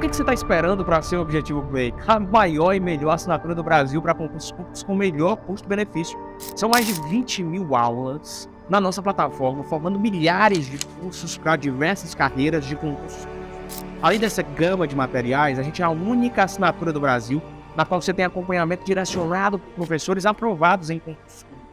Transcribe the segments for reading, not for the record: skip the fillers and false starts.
que você está esperando para ser o Objetivo Play? A maior e melhor assinatura do Brasil para concursos públicos com melhor custo-benefício. São mais de 20 mil aulas na nossa plataforma, formando milhares de cursos para diversas carreiras de concursos. Além dessa gama de materiais, a gente é a única assinatura do Brasil na qual você tem acompanhamento direcionado por professores aprovados em concursos públicos.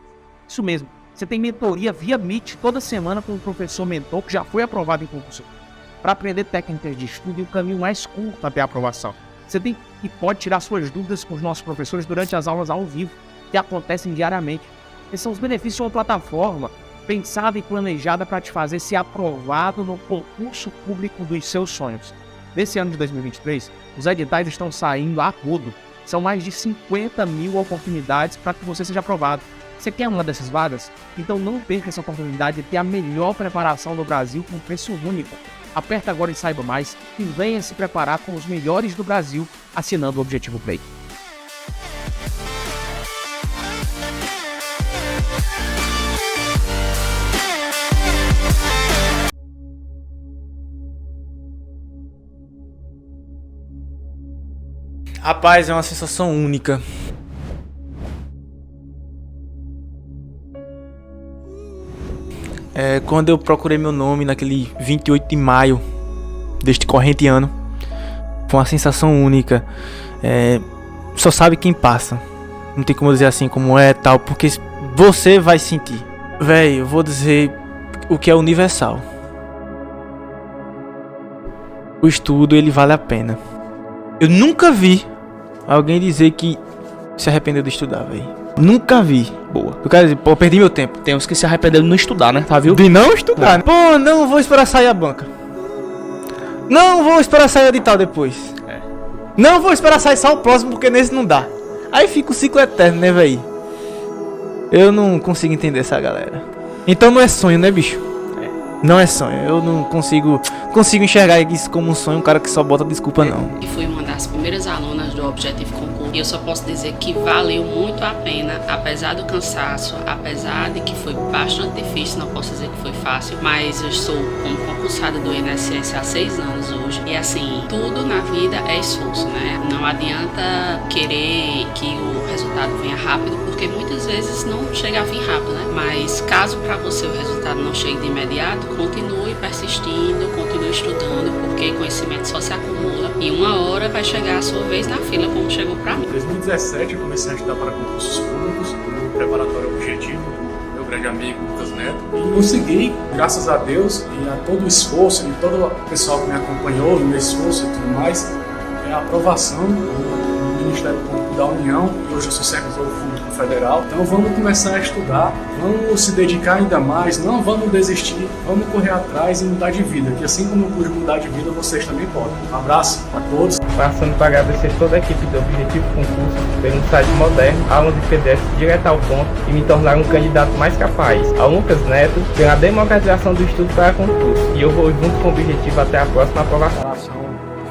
Isso mesmo, você tem mentoria via Meet toda semana com um professor mentor que já foi aprovado em concurso público, para aprender técnicas de estudo e o caminho mais curto até a aprovação. Você tem e pode tirar suas dúvidas com os nossos professores durante as aulas ao vivo, que acontecem diariamente. Esses são os benefícios de uma plataforma pensada e planejada para te fazer ser aprovado no concurso público dos seus sonhos. Nesse ano de 2023, os editais estão saindo a rodo. São mais de 50 mil oportunidades para que você seja aprovado. Você quer uma dessas vagas? Então não perca essa oportunidade de ter a melhor preparação do Brasil com preço único. Aperta agora e saiba mais e venha se preparar com os melhores do Brasil assinando o Objetivo Play. Rapaz, é uma sensação única. Quando eu procurei meu nome naquele 28 de maio deste corrente ano, foi uma sensação única. Só sabe quem passa. Não tem como dizer assim como é tal, porque você vai sentir. Véi, eu vou dizer o que é universal. O estudo, ele vale a pena. Eu nunca vi alguém dizer que se arrependeu de estudar, velho. Nunca vi. Boa. Eu quero dizer, pô, perdi meu tempo. Tem uns que se arrependeram de não estudar, né? Tá, viu? De não estudar, né? Pô, não vou esperar sair a banca. Não vou esperar sair o edital depois. Não vou esperar sair só o próximo, porque nesse não dá. Aí fica o ciclo eterno, né, velho? Eu não consigo entender essa galera. Então não é sonho, né, bicho? Não é sonho. Eu não consigo enxergar isso como um sonho, um cara que só bota desculpa, não. E fui uma das primeiras alunas do Objetivo Concurso. E eu só posso dizer que valeu muito a pena, apesar do cansaço, apesar de que foi bastante difícil, não posso dizer que foi fácil, mas eu estou como concursada do INSS há 6 anos hoje. E assim, tudo na vida é esforço, né? Não adianta querer que o resultado venha rápido, porque muitas vezes não chega a vir rápido, né? Mas caso para você o resultado não chegue de imediato, continue persistindo, continue estudando, porque conhecimento só se acumula e uma hora vai chegar a sua vez na fila, como chegou para mim. Em 2017 eu comecei a estudar para concursos públicos, no preparatório Objetivo, meu grande amigo Lucas Neto, e consegui, graças a Deus e a todo o esforço e todo o pessoal que me acompanhou no meu esforço e tudo mais, a aprovação do Ministério Público da União, e hoje eu sou servidor público federal. Então vamos começar a estudar, vamos se dedicar ainda mais, não vamos desistir, vamos correr atrás e mudar de vida, que assim como eu pude mudar de vida, vocês também podem. Um abraço a todos. Passando para agradecer toda a equipe do Objetivo Concurso pelo site moderno, aulas de PDF direto ao ponto e me tornar um candidato mais capaz. Ao Lucas Neto pela democratização do estudo para concurso. E eu vou junto com o Objetivo até a próxima aprovação. A preparação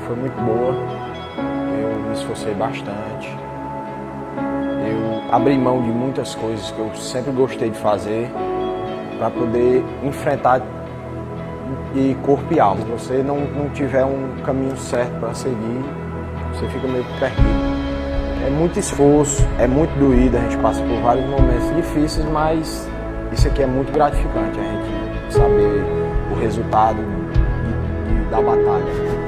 foi muito boa, eu me esforcei bastante. Eu abri mão de muitas coisas que eu sempre gostei de fazer para poder enfrentar de corpo e alma. Se você não tiver um caminho certo para seguir, você fica meio perdido. É muito esforço, é muito doído, a gente passa por vários momentos difíceis, mas isso aqui é muito gratificante, a gente saber o resultado da batalha.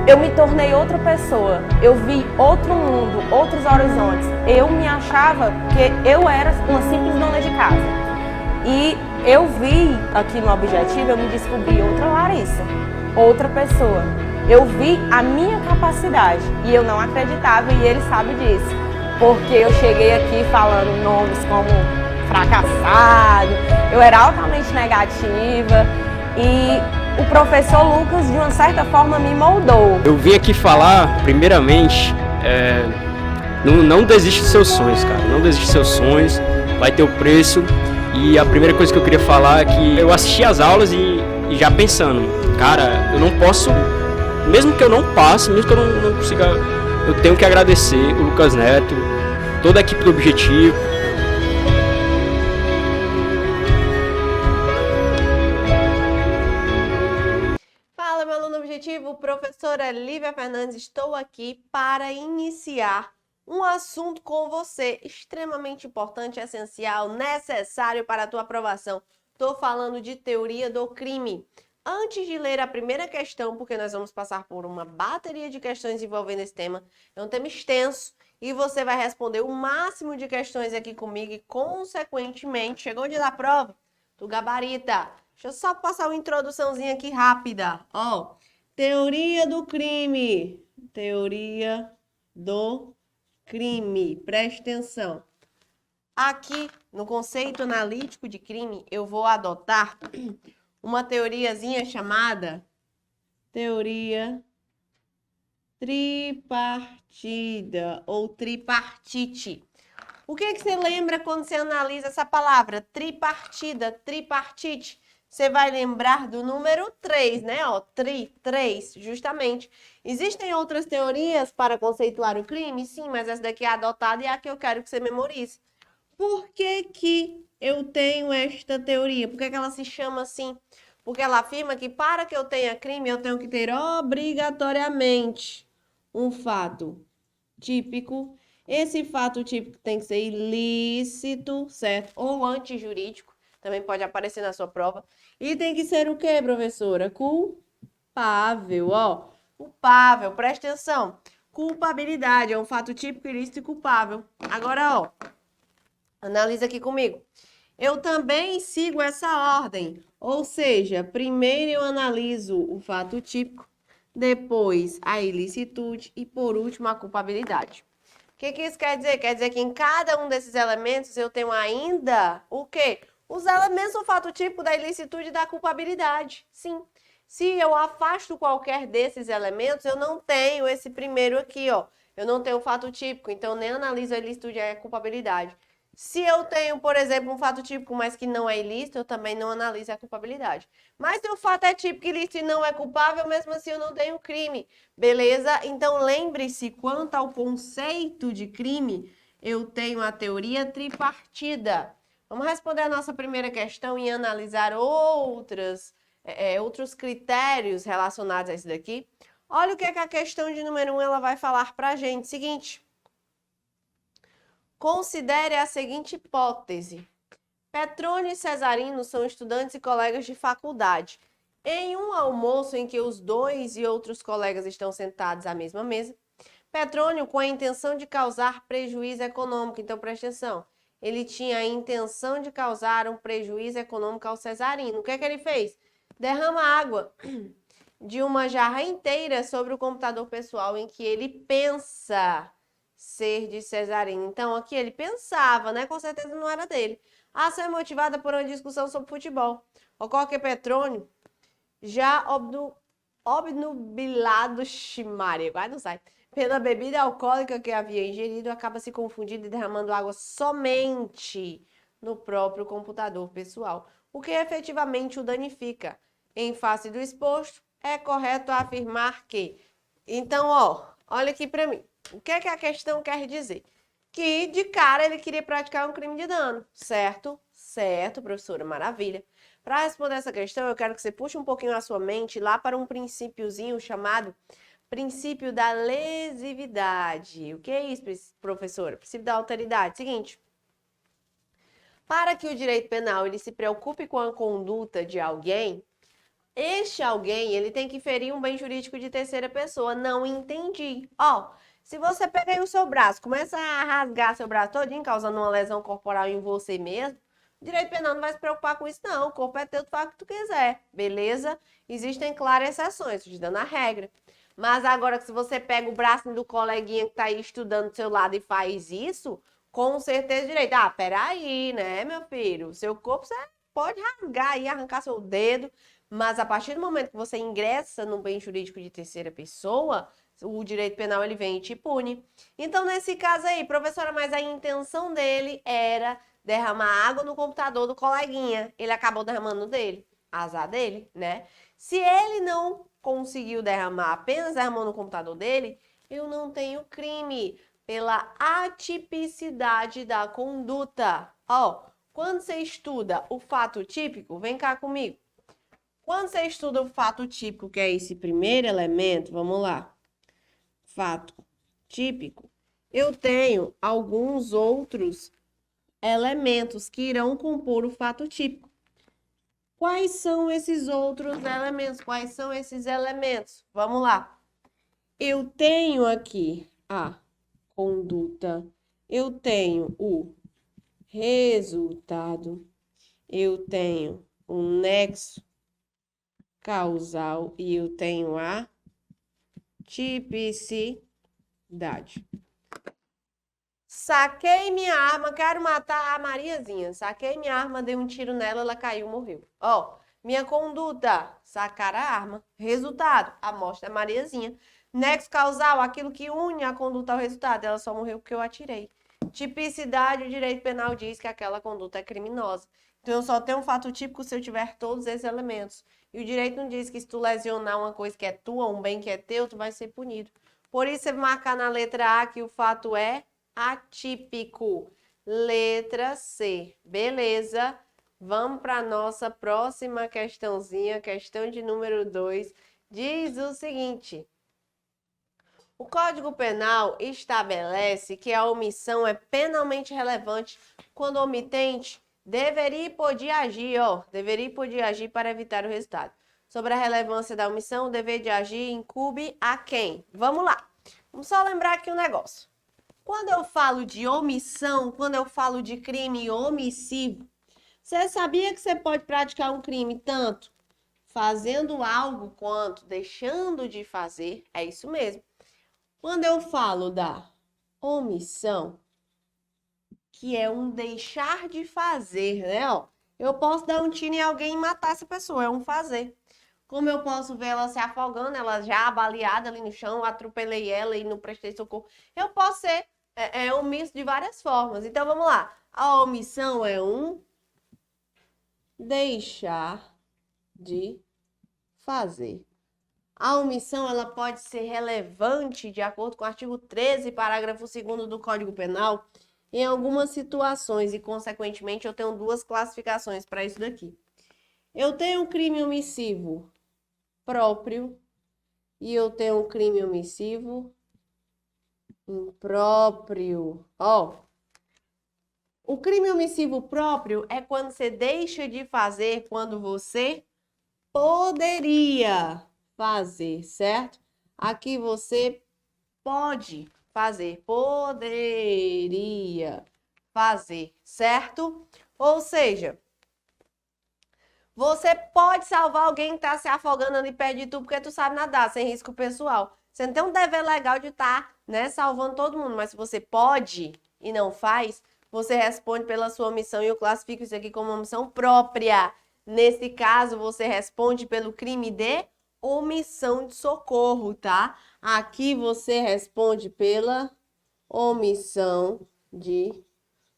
Eu me tornei outra pessoa, eu vi outro mundo, outros horizontes. Eu me achava que eu era uma simples dona de casa. E eu vi aqui no Objetivo, eu me descobri outra Larissa, outra pessoa. Eu vi a minha capacidade e eu não acreditava e ele sabe disso. Porque eu cheguei aqui falando nomes como fracassado, eu era altamente negativa e o professor Lucas, de uma certa forma, me moldou. Eu vim aqui falar, primeiramente, não desiste dos seus sonhos, cara. Não desiste dos seus sonhos, vai ter o preço. E a primeira coisa que eu queria falar é que eu assisti às aulas e já pensando, cara, eu não posso, mesmo que eu não passe, mesmo que eu não consiga, eu tenho que agradecer o Lucas Neto, toda a equipe do Objetivo. Fala, meu aluno Objetivo, professor professora Lívia Fernandes, estou aqui para iniciar um assunto com você extremamente importante, essencial, necessário para a tua aprovação. Estou falando de teoria do crime. Antes de ler a primeira questão, porque nós vamos passar por uma bateria de questões envolvendo esse tema, é um tema extenso e você vai responder o máximo de questões aqui comigo e, consequentemente, chegou o dia da prova, tu gabarita. Deixa eu só passar uma introduçãozinha aqui rápida. Ó, teoria do crime. Teoria do crime. Preste atenção. Aqui, no conceito analítico de crime, eu vou adotar uma teoriazinha chamada teoria tripartida ou tripartite. O que você lembra quando você analisa essa palavra? Tripartida, tripartite. Você vai lembrar do número 3, né? Ó, 3, justamente. Existem outras teorias para conceituar o crime? Sim, mas essa daqui é adotada e é a que eu quero que você memorize. Por que que eu tenho esta teoria? Por que que ela se chama assim? Porque ela afirma que para que eu tenha crime, eu tenho que ter obrigatoriamente um fato típico. Esse fato típico tem que ser ilícito, certo? Ou antijurídico. Também pode aparecer na sua prova. E tem que ser o quê, professora? Culpável, ó. Culpável, presta atenção. Culpabilidade é um fato típico, ilícito e culpável. Agora, ó, analisa aqui comigo. Eu também sigo essa ordem. Ou seja, primeiro eu analiso o fato típico, depois a ilicitude e, por último, a culpabilidade. O que que isso quer dizer? Quer dizer que em cada um desses elementos eu tenho ainda o quê? Os elementos do fato típico, da ilicitude e da culpabilidade. Sim. Se eu afasto qualquer desses elementos, eu não tenho esse primeiro aqui, ó. Eu não tenho o fato típico, então nem analiso a ilicitude e a culpabilidade. Se eu tenho, por exemplo, um fato típico, mas que não é ilícito, eu também não analiso a culpabilidade. Mas se o fato é típico, ilícito e não é culpável, mesmo assim eu não tenho crime. Beleza? Então lembre-se, quanto ao conceito de crime, eu tenho a teoria tripartida. Vamos responder a nossa primeira questão e analisar outros critérios relacionados a isso daqui. Olha o que é que a questão de número 1 ela vai falar para a gente. Seguinte. Considere a seguinte hipótese. Petrônio e Cesarino são estudantes e colegas de faculdade. Em um almoço em que os dois e outros colegas estão sentados à mesma mesa, Petrônio, com a intenção de causar prejuízo econômico, então preste atenção, ele tinha a intenção de causar um prejuízo econômico ao Cesarino. O que é que ele fez? Derrama água de uma jarra inteira sobre o computador pessoal em que ele pensa ser de Cesarino. Então, aqui ele pensava, né? Com certeza não era dele. A ação é motivada por uma discussão sobre futebol. Ocorre que Petrônio, já obnubilado, Maria, quase não sai, pela bebida alcoólica que havia ingerido, acaba se confundindo e derramando água somente no próprio computador pessoal, o que efetivamente o danifica. Em face do exposto, é correto afirmar que... Então, ó, olha aqui para mim. O que é que a questão quer dizer? Que, de cara, ele queria praticar um crime de dano, certo? Certo, professora, maravilha. Para responder essa questão, eu quero que você puxe um pouquinho a sua mente lá para um princípiozinho chamado princípio da lesividade. O que é isso, professora? Princípio da alteridade. Seguinte, para que o direito penal ele se preocupe com a conduta de alguém, este alguém ele tem que ferir um bem jurídico de terceira pessoa. Não entendi. Ó, se você pega aí o seu braço, começa a rasgar seu braço todinho, causando uma lesão corporal em você mesmo, o direito penal não vai se preocupar com isso, não. O corpo é teu, tu faz o que tu quiser, beleza? Existem claras exceções, te dando a regra. Mas agora que se você pega o braço do coleguinha que tá aí estudando do seu lado e faz isso, com certeza direito. Ah, peraí, né, meu filho? O seu corpo, você pode rasgar e arrancar seu dedo, mas a partir do momento que você ingressa no bem jurídico de terceira pessoa, o direito penal ele vem e te pune. Então, nesse caso aí, professora, mas a intenção dele era derramar água no computador do coleguinha. Ele acabou derramando dele. Azar dele, né? Se ele não conseguiu derramar, apenas derramou no computador dele, eu não tenho crime pela atipicidade da conduta. Ó, quando você estuda o fato típico, vem cá comigo. Quando você estuda o fato típico, que é esse primeiro elemento, vamos lá. Fato típico. Eu tenho alguns outros elementos que irão compor o fato típico. Quais são esses outros elementos? Quais são esses elementos? Vamos lá. Eu tenho aqui a conduta, eu tenho o resultado, eu tenho o nexo causal e eu tenho a tipicidade. Saquei minha arma, quero matar a Mariazinha. Saquei minha arma, dei um tiro nela, ela caiu, morreu. Ó, minha conduta, sacar a arma. Resultado, a morte da Mariazinha. Nexo causal, aquilo que une a conduta ao resultado. Ela só morreu porque eu atirei. Tipicidade, o direito penal diz que aquela conduta é criminosa. Então, eu só tenho um fato típico se eu tiver todos esses elementos. E o direito não diz que se tu lesionar uma coisa que é tua, um bem que é teu, tu vai ser punido. Por isso, você marcar na letra A que o fato é atípico. Letra C. Beleza. Vamos para a nossa próxima questãozinha, questão de número 2. Diz o seguinte: o Código Penal estabelece que a omissão é penalmente relevante quando o omitente deveria e podia agir, deveria e podia agir para evitar o resultado. Sobre a relevância da omissão, o dever de agir incumbe a quem? Vamos lá. Vamos só lembrar aqui um negócio. Quando eu falo de omissão, quando eu falo de crime omissivo, você sabia que você pode praticar um crime tanto fazendo algo quanto deixando de fazer? É isso mesmo. Quando eu falo da omissão, que é um deixar de fazer, né? Eu posso dar um tiro em alguém e matar essa pessoa, é um fazer. Como eu posso ver ela se afogando, ela já baleada ali no chão, atropelei ela e não prestei socorro. Eu posso ser omisso de várias formas. Então, vamos lá. A omissão é um deixar de fazer. A omissão ela pode ser relevante, de acordo com o artigo 13, parágrafo 2º do Código Penal, em algumas situações, e, consequentemente, eu tenho duas classificações para isso daqui. Eu tenho um crime omissivo próprio e eu tenho um crime omissivo impróprio. O crime omissivo próprio é quando você deixa de fazer quando você poderia fazer, certo? Aqui você pode fazer, poderia fazer, certo? Ou seja, você pode salvar alguém que está se afogando ali perto de tu porque tu sabe nadar, sem risco pessoal. Você não tem um dever legal de estar, salvando todo mundo, mas se você pode e não faz, você responde pela sua omissão e eu classifico isso aqui como uma omissão própria. Nesse caso, você responde pelo crime de omissão de socorro, tá? Aqui você responde pela omissão de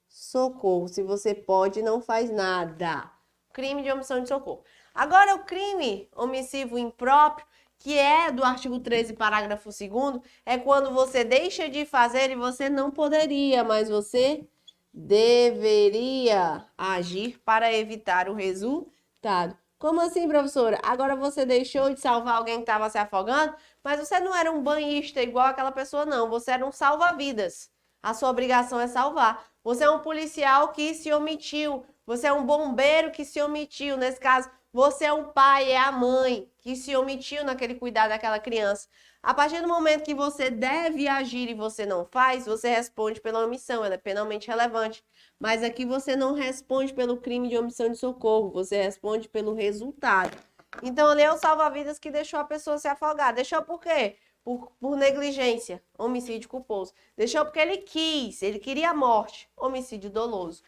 socorro. Se você pode, não faz nada. Crime de omissão de socorro. Agora, o crime omissivo impróprio, que é do artigo 13, parágrafo 2º, é quando você deixa de fazer e você não poderia, mas você deveria agir para evitar o resultado. Como assim, professora? Agora você deixou de salvar alguém que estava se afogando, mas você não era um banhista igual aquela pessoa, não. Você era um salva-vidas. A sua obrigação é salvar. Você é um policial que se omitiu. Você é um bombeiro que se omitiu. Nesse caso, você é um pai, é a mãe que se omitiu naquele cuidado daquela criança. A partir do momento que você deve agir e você não faz, você responde pela omissão, ela é penalmente relevante. Mas aqui você não responde pelo crime de omissão de socorro, você responde pelo resultado. Então, ali é o salva-vidas que deixou a pessoa se afogar. Deixou por quê? Por negligência, homicídio culposo. Deixou porque ele queria a morte, homicídio doloso.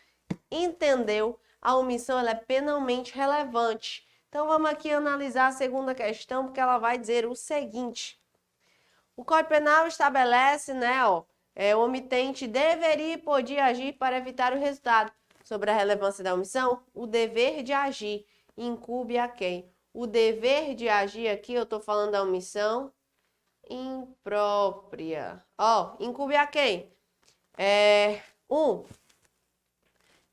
Entendeu? A omissão ela é penalmente relevante. Então, vamos aqui analisar a segunda questão, porque ela vai dizer o seguinte. O Código Penal estabelece, o omitente deveria e podia agir para evitar o resultado. Sobre a relevância da omissão, o dever de agir incumbe a quem? O dever de agir aqui, eu estou falando da omissão imprópria. Incumbe a quem?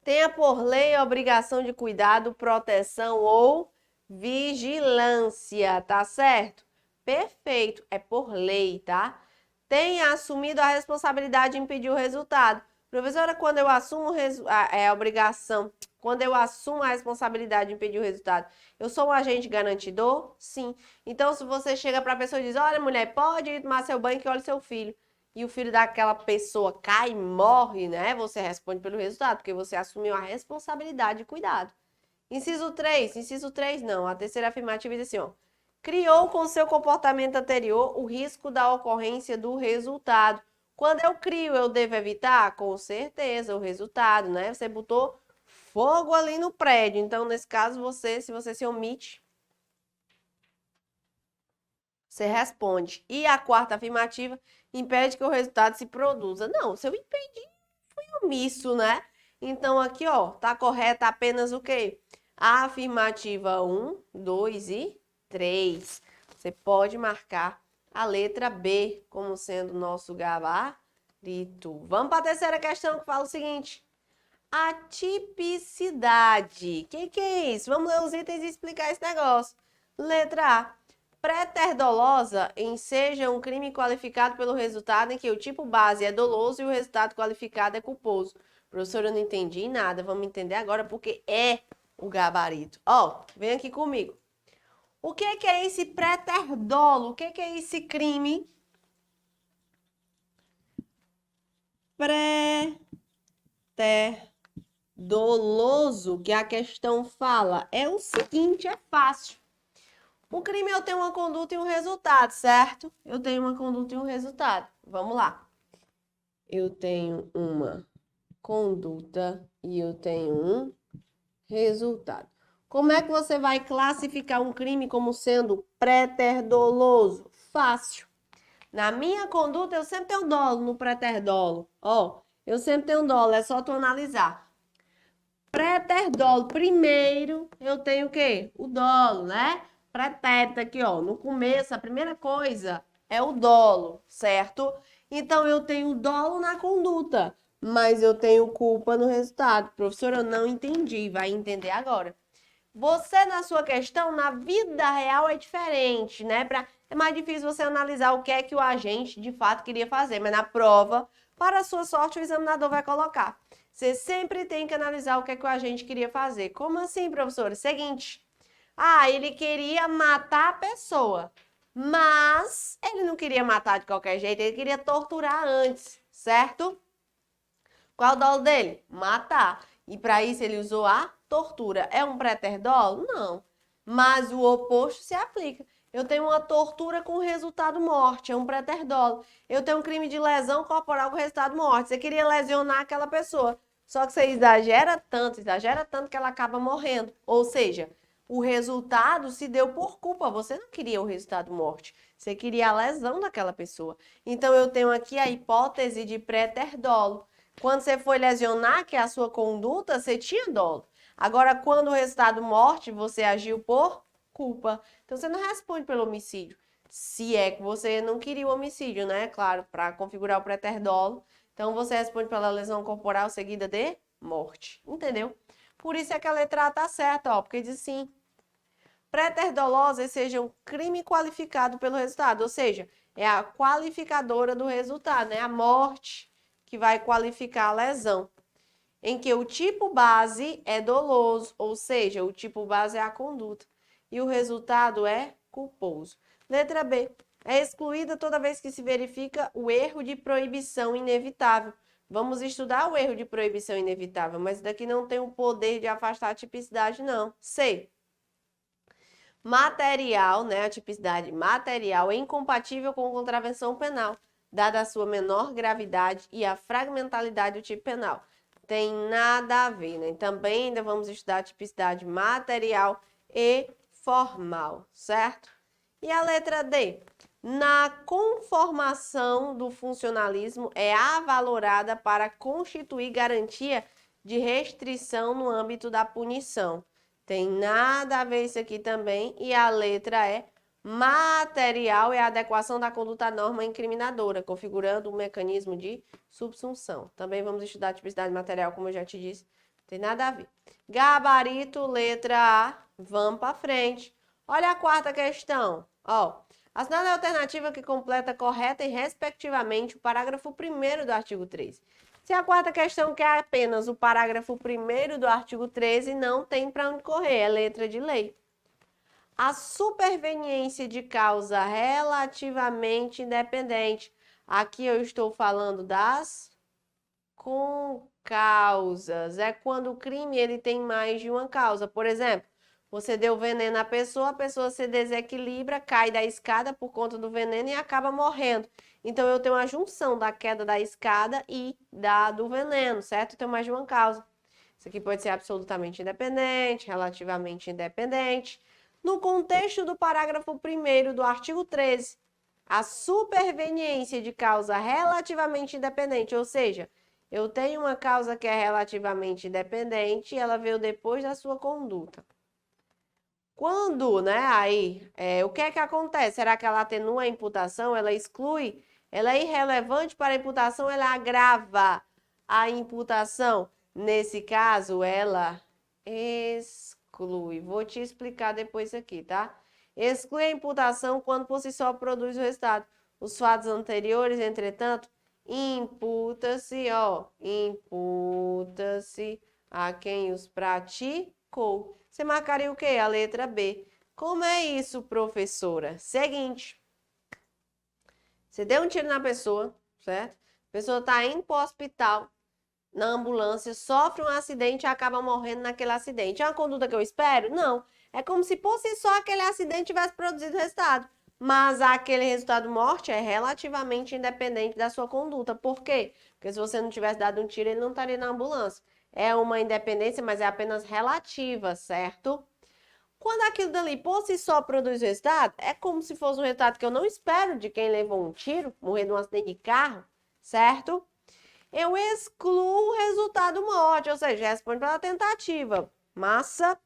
Tenha por lei a obrigação de cuidado, proteção ou Vigilância, tá certo? Perfeito, é por lei, tá? Tenha assumido a responsabilidade de impedir o resultado. Professora, quando eu assumo a obrigação, quando eu assumo a responsabilidade de impedir o resultado, eu sou um agente garantidor? Sim. Então, se você chega para a pessoa e diz, olha, mulher, pode ir tomar seu banho que olha seu filho, e o filho daquela pessoa cai e morre, né? Você responde pelo resultado, porque você assumiu a responsabilidade de cuidado. Inciso 3 não. A terceira afirmativa diz assim, ó. Criou com seu comportamento anterior o risco da ocorrência do resultado. Quando eu crio, eu devo evitar? Com certeza, o resultado, né? Você botou fogo ali no prédio. Então, nesse caso, se você se omite, você responde. E a quarta afirmativa impede que o resultado se produza. Não, se eu impedi, fui omisso, né? Então, aqui, ó, tá correta apenas o quê? A afirmativa 1, 2 e 3. Você pode marcar a letra B como sendo nosso gabarito. Vamos para a terceira questão que fala o seguinte. A tipicidade. Que é isso? Vamos ler os itens e explicar esse negócio. Letra A. Préter-dolosa enseja um crime qualificado pelo resultado em que o tipo base é doloso e o resultado qualificado é culposo. Professora, eu não entendi nada. Vamos entender agora porque é o gabarito. Ó, vem aqui comigo. O que é esse préter-dolo? O que é esse crime? Préter-doloso, que a questão fala, é o seguinte, é fácil. O crime eu tenho uma conduta e um resultado, certo? Eu tenho uma conduta e um resultado. Vamos lá. Eu tenho uma conduta e eu tenho um resultado. Como é que você vai classificar um crime como sendo préter-doloso? Fácil. Na minha conduta, eu sempre tenho dolo no préter-dolo. Ó, eu sempre tenho dolo, é só tu analisar. Préter-dolo, primeiro eu tenho o quê? O dolo, né? Pretérito aqui, ó, no começo, a primeira coisa é o dolo, certo? Então, eu tenho dolo na conduta, mas eu tenho culpa no resultado. Professora, eu não entendi, vai entender agora. Você, na sua questão, na vida real é diferente, né? É mais difícil você analisar o que é que o agente, de fato, queria fazer, mas na prova, para a sua sorte, o examinador vai colocar. Você sempre tem que analisar o que é que o agente queria fazer. Como assim, professora? Seguinte... ele queria matar a pessoa, mas ele não queria matar de qualquer jeito, ele queria torturar antes, certo? Qual o dolo dele? Matar. E para isso ele usou a tortura. É um préter-dolo? Não. Mas o oposto se aplica. Eu tenho uma tortura com resultado morte, é um préter-dolo. Eu tenho um crime de lesão corporal com resultado morte. Você queria lesionar aquela pessoa, só que você exagera tanto que ela acaba morrendo. Ou seja, o resultado se deu por culpa. Você não queria o resultado morte. Você queria a lesão daquela pessoa. Então, eu tenho aqui a hipótese de préter-dolo. Quando você foi lesionar, que é a sua conduta, você tinha dolo. Agora, quando o resultado morte, você agiu por culpa. Então, você não responde pelo homicídio. Se é que você não queria o homicídio, né? Claro, para configurar o préter-dolo. Então, você responde pela lesão corporal seguida de morte. Entendeu? Por isso é que a letra A tá certa, ó, porque diz assim, préter-dolosa seja um crime qualificado pelo resultado, ou seja, é a qualificadora do resultado, né? A morte que vai qualificar a lesão, em que o tipo base é doloso, ou seja, o tipo base é a conduta, e o resultado é culposo. Letra B, é excluída toda vez que se verifica o erro de proibição inevitável. Vamos estudar o erro de proibição inevitável, mas daqui não tem o poder de afastar a tipicidade, não. C. Material, né? A tipicidade material é incompatível com contravenção penal, dada a sua menor gravidade e a fragmentalidade do tipo penal. Tem nada a ver, né? Também ainda vamos estudar a tipicidade material e formal, certo? E a letra D. Na conformação do funcionalismo é avalorada para constituir garantia de restrição no âmbito da punição. Tem nada a ver isso aqui também. E a letra E. Material é a adequação da conduta à norma incriminadora, configurando um mecanismo de subsunção. Também vamos estudar a tipicidade material, como eu já te disse. Tem nada a ver. Gabarito, letra A. Vamos para frente. Olha a quarta questão. Ó, assinale a alternativa que completa correta e respectivamente o parágrafo 1º do artigo 13. Se a quarta questão quer apenas o parágrafo 1º do artigo 13, não tem para onde correr, é letra de lei. A superveniência de causa relativamente independente. Aqui eu estou falando das concausas. É quando o crime ele tem mais de uma causa. Por exemplo, você deu veneno à pessoa, a pessoa se desequilibra, cai da escada por conta do veneno e acaba morrendo. Então, eu tenho a junção da queda da escada e do veneno, certo? Eu tenho mais de uma causa. Isso aqui pode ser absolutamente independente, relativamente independente. No contexto do parágrafo 1º do artigo 13, a superveniência de causa relativamente independente, ou seja, eu tenho uma causa que é relativamente independente e ela veio depois da sua conduta. Quando, né, o que é que acontece? Será que ela atenua a imputação? Ela exclui? Ela é irrelevante para a imputação? Ela agrava a imputação? Nesse caso, ela exclui. Vou te explicar depois isso aqui, tá? Exclui a imputação quando por si só produz o resultado. Os fatos anteriores, entretanto, imputa-se a quem os praticou. Você marcaria o quê? A letra B. Como é isso, professora? Seguinte. Você deu um tiro na pessoa, certo? A pessoa está indo para o hospital, na ambulância, sofre um acidente e acaba morrendo naquele acidente. É uma conduta que eu espero? Não. É como se por si só aquele acidente tivesse produzido resultado. Mas aquele resultado morte é relativamente independente da sua conduta. Por quê? Porque se você não tivesse dado um tiro, ele não estaria na ambulância. É uma independência, mas é apenas relativa, certo? Quando aquilo dali por si só produz resultado, é como se fosse um resultado que eu não espero de quem levou um tiro, morrer num acidente de carro, certo? Eu excluo o resultado morte, ou seja, responde pela tentativa. Massa.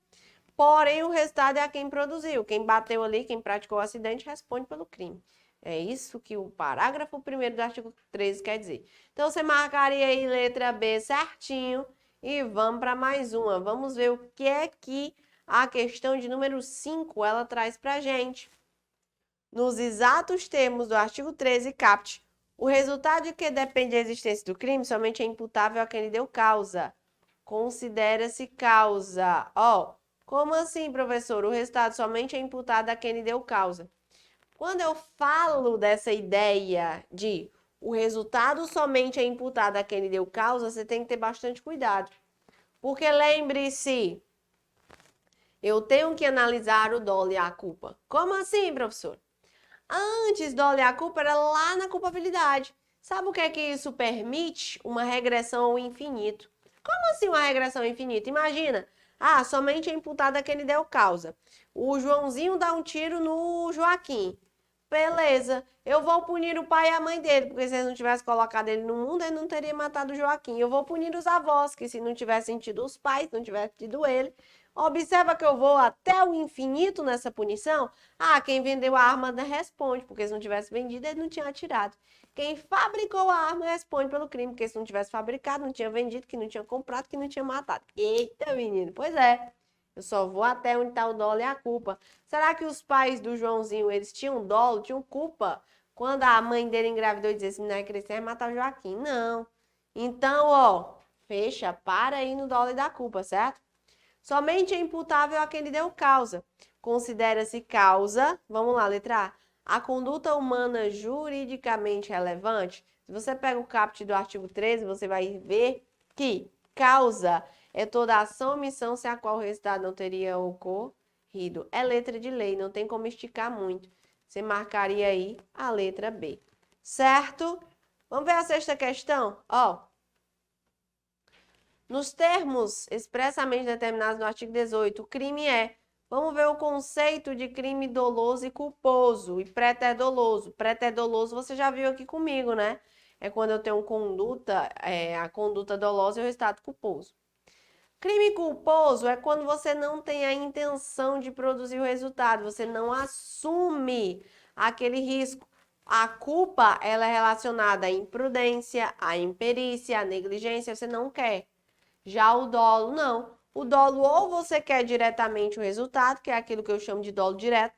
Porém, o resultado é a quem produziu. Quem bateu ali, quem praticou o acidente, responde pelo crime. É isso que o parágrafo 1º do artigo 13 quer dizer. Então, você marcaria aí letra B certinho e vamos para mais uma. Vamos ver o que é que a questão de número 5 ela traz para a gente. Nos exatos termos do artigo 13, capte. O resultado de que depende da existência do crime somente é imputável a quem lhe deu causa. Considera-se causa. Como assim, professor? O resultado somente é imputado a quem lhe deu causa. Quando eu falo dessa ideia de o resultado somente é imputado a quem lhe deu causa, você tem que ter bastante cuidado. Porque lembre-se, eu tenho que analisar o dolo e a culpa. Como assim, professor? Antes, dolo e a culpa era lá na culpabilidade. Sabe o que é que isso permite? Uma regressão ao infinito. Como assim uma regressão ao infinito? Imagina, somente é imputado a quem lhe deu causa. O Joãozinho dá um tiro no Joaquim. Beleza, eu vou punir o pai e a mãe dele, porque se eles não tivessem colocado ele no mundo, ele não teria matado o Joaquim. Eu vou punir os avós, que se não tivessem tido os pais, não tivessem tido ele. Observa que eu vou até o infinito nessa punição. Quem vendeu a arma responde, porque se não tivesse vendido, ele não tinha atirado. Quem fabricou a arma responde pelo crime, porque se não tivesse fabricado, não tinha vendido, que não tinha comprado, que não tinha matado. Eita, menino, pois é. Eu só vou até onde está o dolo e a culpa. Será que os pais do Joãozinho, eles tinham dolo, tinham culpa? Quando a mãe dele engravidou e disse, esse menino vai crescer, vai matar o Joaquim. Não. Então, fecha, para aí no dolo e da culpa, certo? Somente é imputável a quem lhe deu causa. Considera-se causa, vamos lá, letra A, a conduta humana juridicamente relevante. Se você pega o caput do artigo 13, você vai ver que causa é toda ação ou omissão sem a qual o resultado não teria ocorrido. É letra de lei, não tem como esticar muito. Você marcaria aí a letra B. Certo? Vamos ver a sexta questão? Nos termos expressamente determinados no artigo 18, o crime é... Vamos ver o conceito de crime doloso e culposo e preter-doloso. Preter-doloso você já viu aqui comigo, né? É quando eu tenho conduta, a conduta dolosa e o resultado culposo. Crime culposo é quando você não tem a intenção de produzir o resultado, você não assume aquele risco. A culpa, ela é relacionada à imprudência, à imperícia, à negligência, você não quer. Já o dolo, não. O dolo, ou você quer diretamente o resultado, que é aquilo que eu chamo de dolo direto,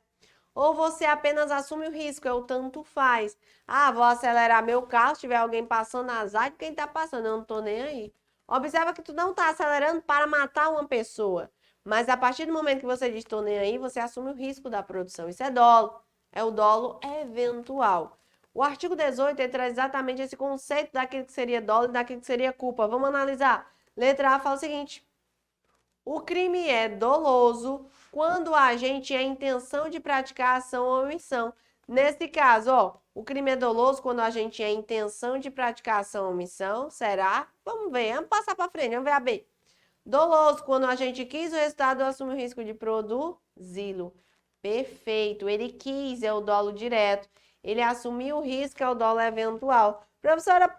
ou você apenas assume o risco, é o tanto faz. Ah, vou acelerar meu carro, se tiver alguém passando, azar de quem tá passando, eu não tô nem aí. Observa que tu não tá acelerando para matar uma pessoa. Mas a partir do momento que você diz tô nem aí, você assume o risco da produção. Isso é dolo. É o dolo eventual. O artigo 18 ele traz exatamente esse conceito daquilo que seria dolo e daquilo que seria culpa. Vamos analisar. Letra A fala o seguinte: o crime é doloso quando o agente tinha a intenção de praticar ação ou omissão. Nesse caso, ó, o crime é doloso quando o agente tinha a intenção de praticar ação ou omissão. Será? Vamos ver. Vamos passar para frente. Vamos ver a B. Doloso quando o agente quis o resultado ou assume o risco de produzi-lo. Perfeito. Ele quis, é o dolo direto. Ele assumiu o risco, é o dolo eventual. Professora,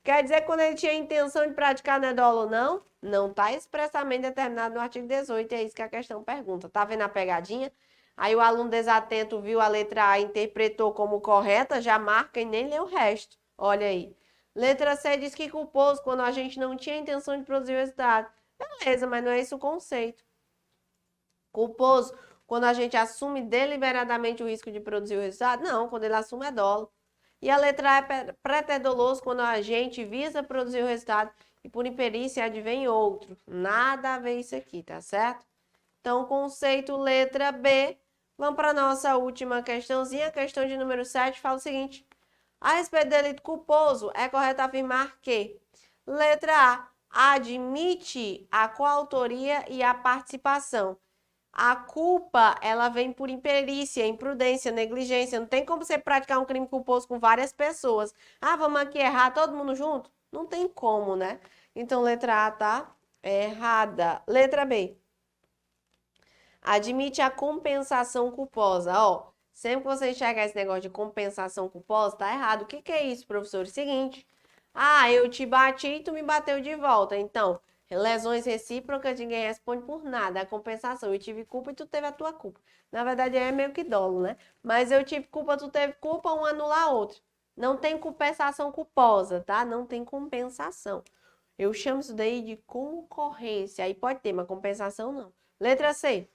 quer dizer que quando ele tinha a intenção de praticar não é dolo, não? Não está expressamente determinado no artigo 18, é isso que a questão pergunta. Tá vendo a pegadinha? Aí o aluno desatento viu a letra A, interpretou como correta, já marca e nem lê o resto. Olha aí. Letra C diz que culposo quando a gente não tinha a intenção de produzir o resultado. Beleza, mas não é esse o conceito. Culposo quando a gente assume deliberadamente o risco de produzir o resultado? Não, quando ele assume é dolo. E a letra A é preterdoloso quando a gente visa produzir o resultado e por imperícia advém outro. Nada a ver isso aqui, tá certo? Então, conceito letra B. Vamos para a nossa última questãozinha. A questão de número 7 fala o seguinte: a respeito do delito culposo, é correto afirmar que letra A admite a coautoria e a participação. A culpa, ela vem por imperícia, imprudência, negligência. Não tem como você praticar um crime culposo com várias pessoas. Ah, vamos aqui errar todo mundo junto? Não tem como, né? Então, letra A tá errada. Letra B. Admite a compensação culposa. Ó, sempre que você enxergar esse negócio de compensação culposa, tá errado. O que é isso, professor? É o seguinte: ah, eu te bati e tu me bateu de volta. Então, lesões recíprocas, ninguém responde por nada. A compensação, eu tive culpa e tu teve a tua culpa. Na verdade, é meio que dolo, né? Mas eu tive culpa, tu teve culpa, um anula a outro. Não tem compensação culposa, tá? Não tem compensação. Eu chamo isso daí de concorrência. Aí pode ter, mas compensação não. Letra C.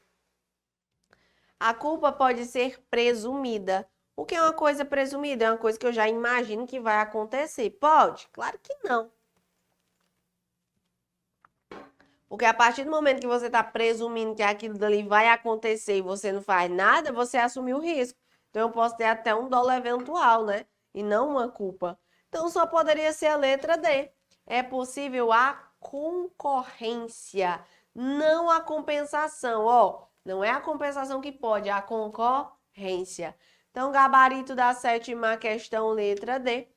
A culpa pode ser presumida. O que é uma coisa presumida? É uma coisa que eu já imagino que vai acontecer. Pode? Claro que não. Porque a partir do momento que você está presumindo que aquilo dali vai acontecer e você não faz nada, você assumiu o risco. Então, eu posso ter até um dolo eventual, né? E não uma culpa. Então, só poderia ser a letra D. É possível a concorrência, não a compensação. Ó, não é a compensação que pode, é a concorrência. Então, gabarito da 7ª questão, letra D.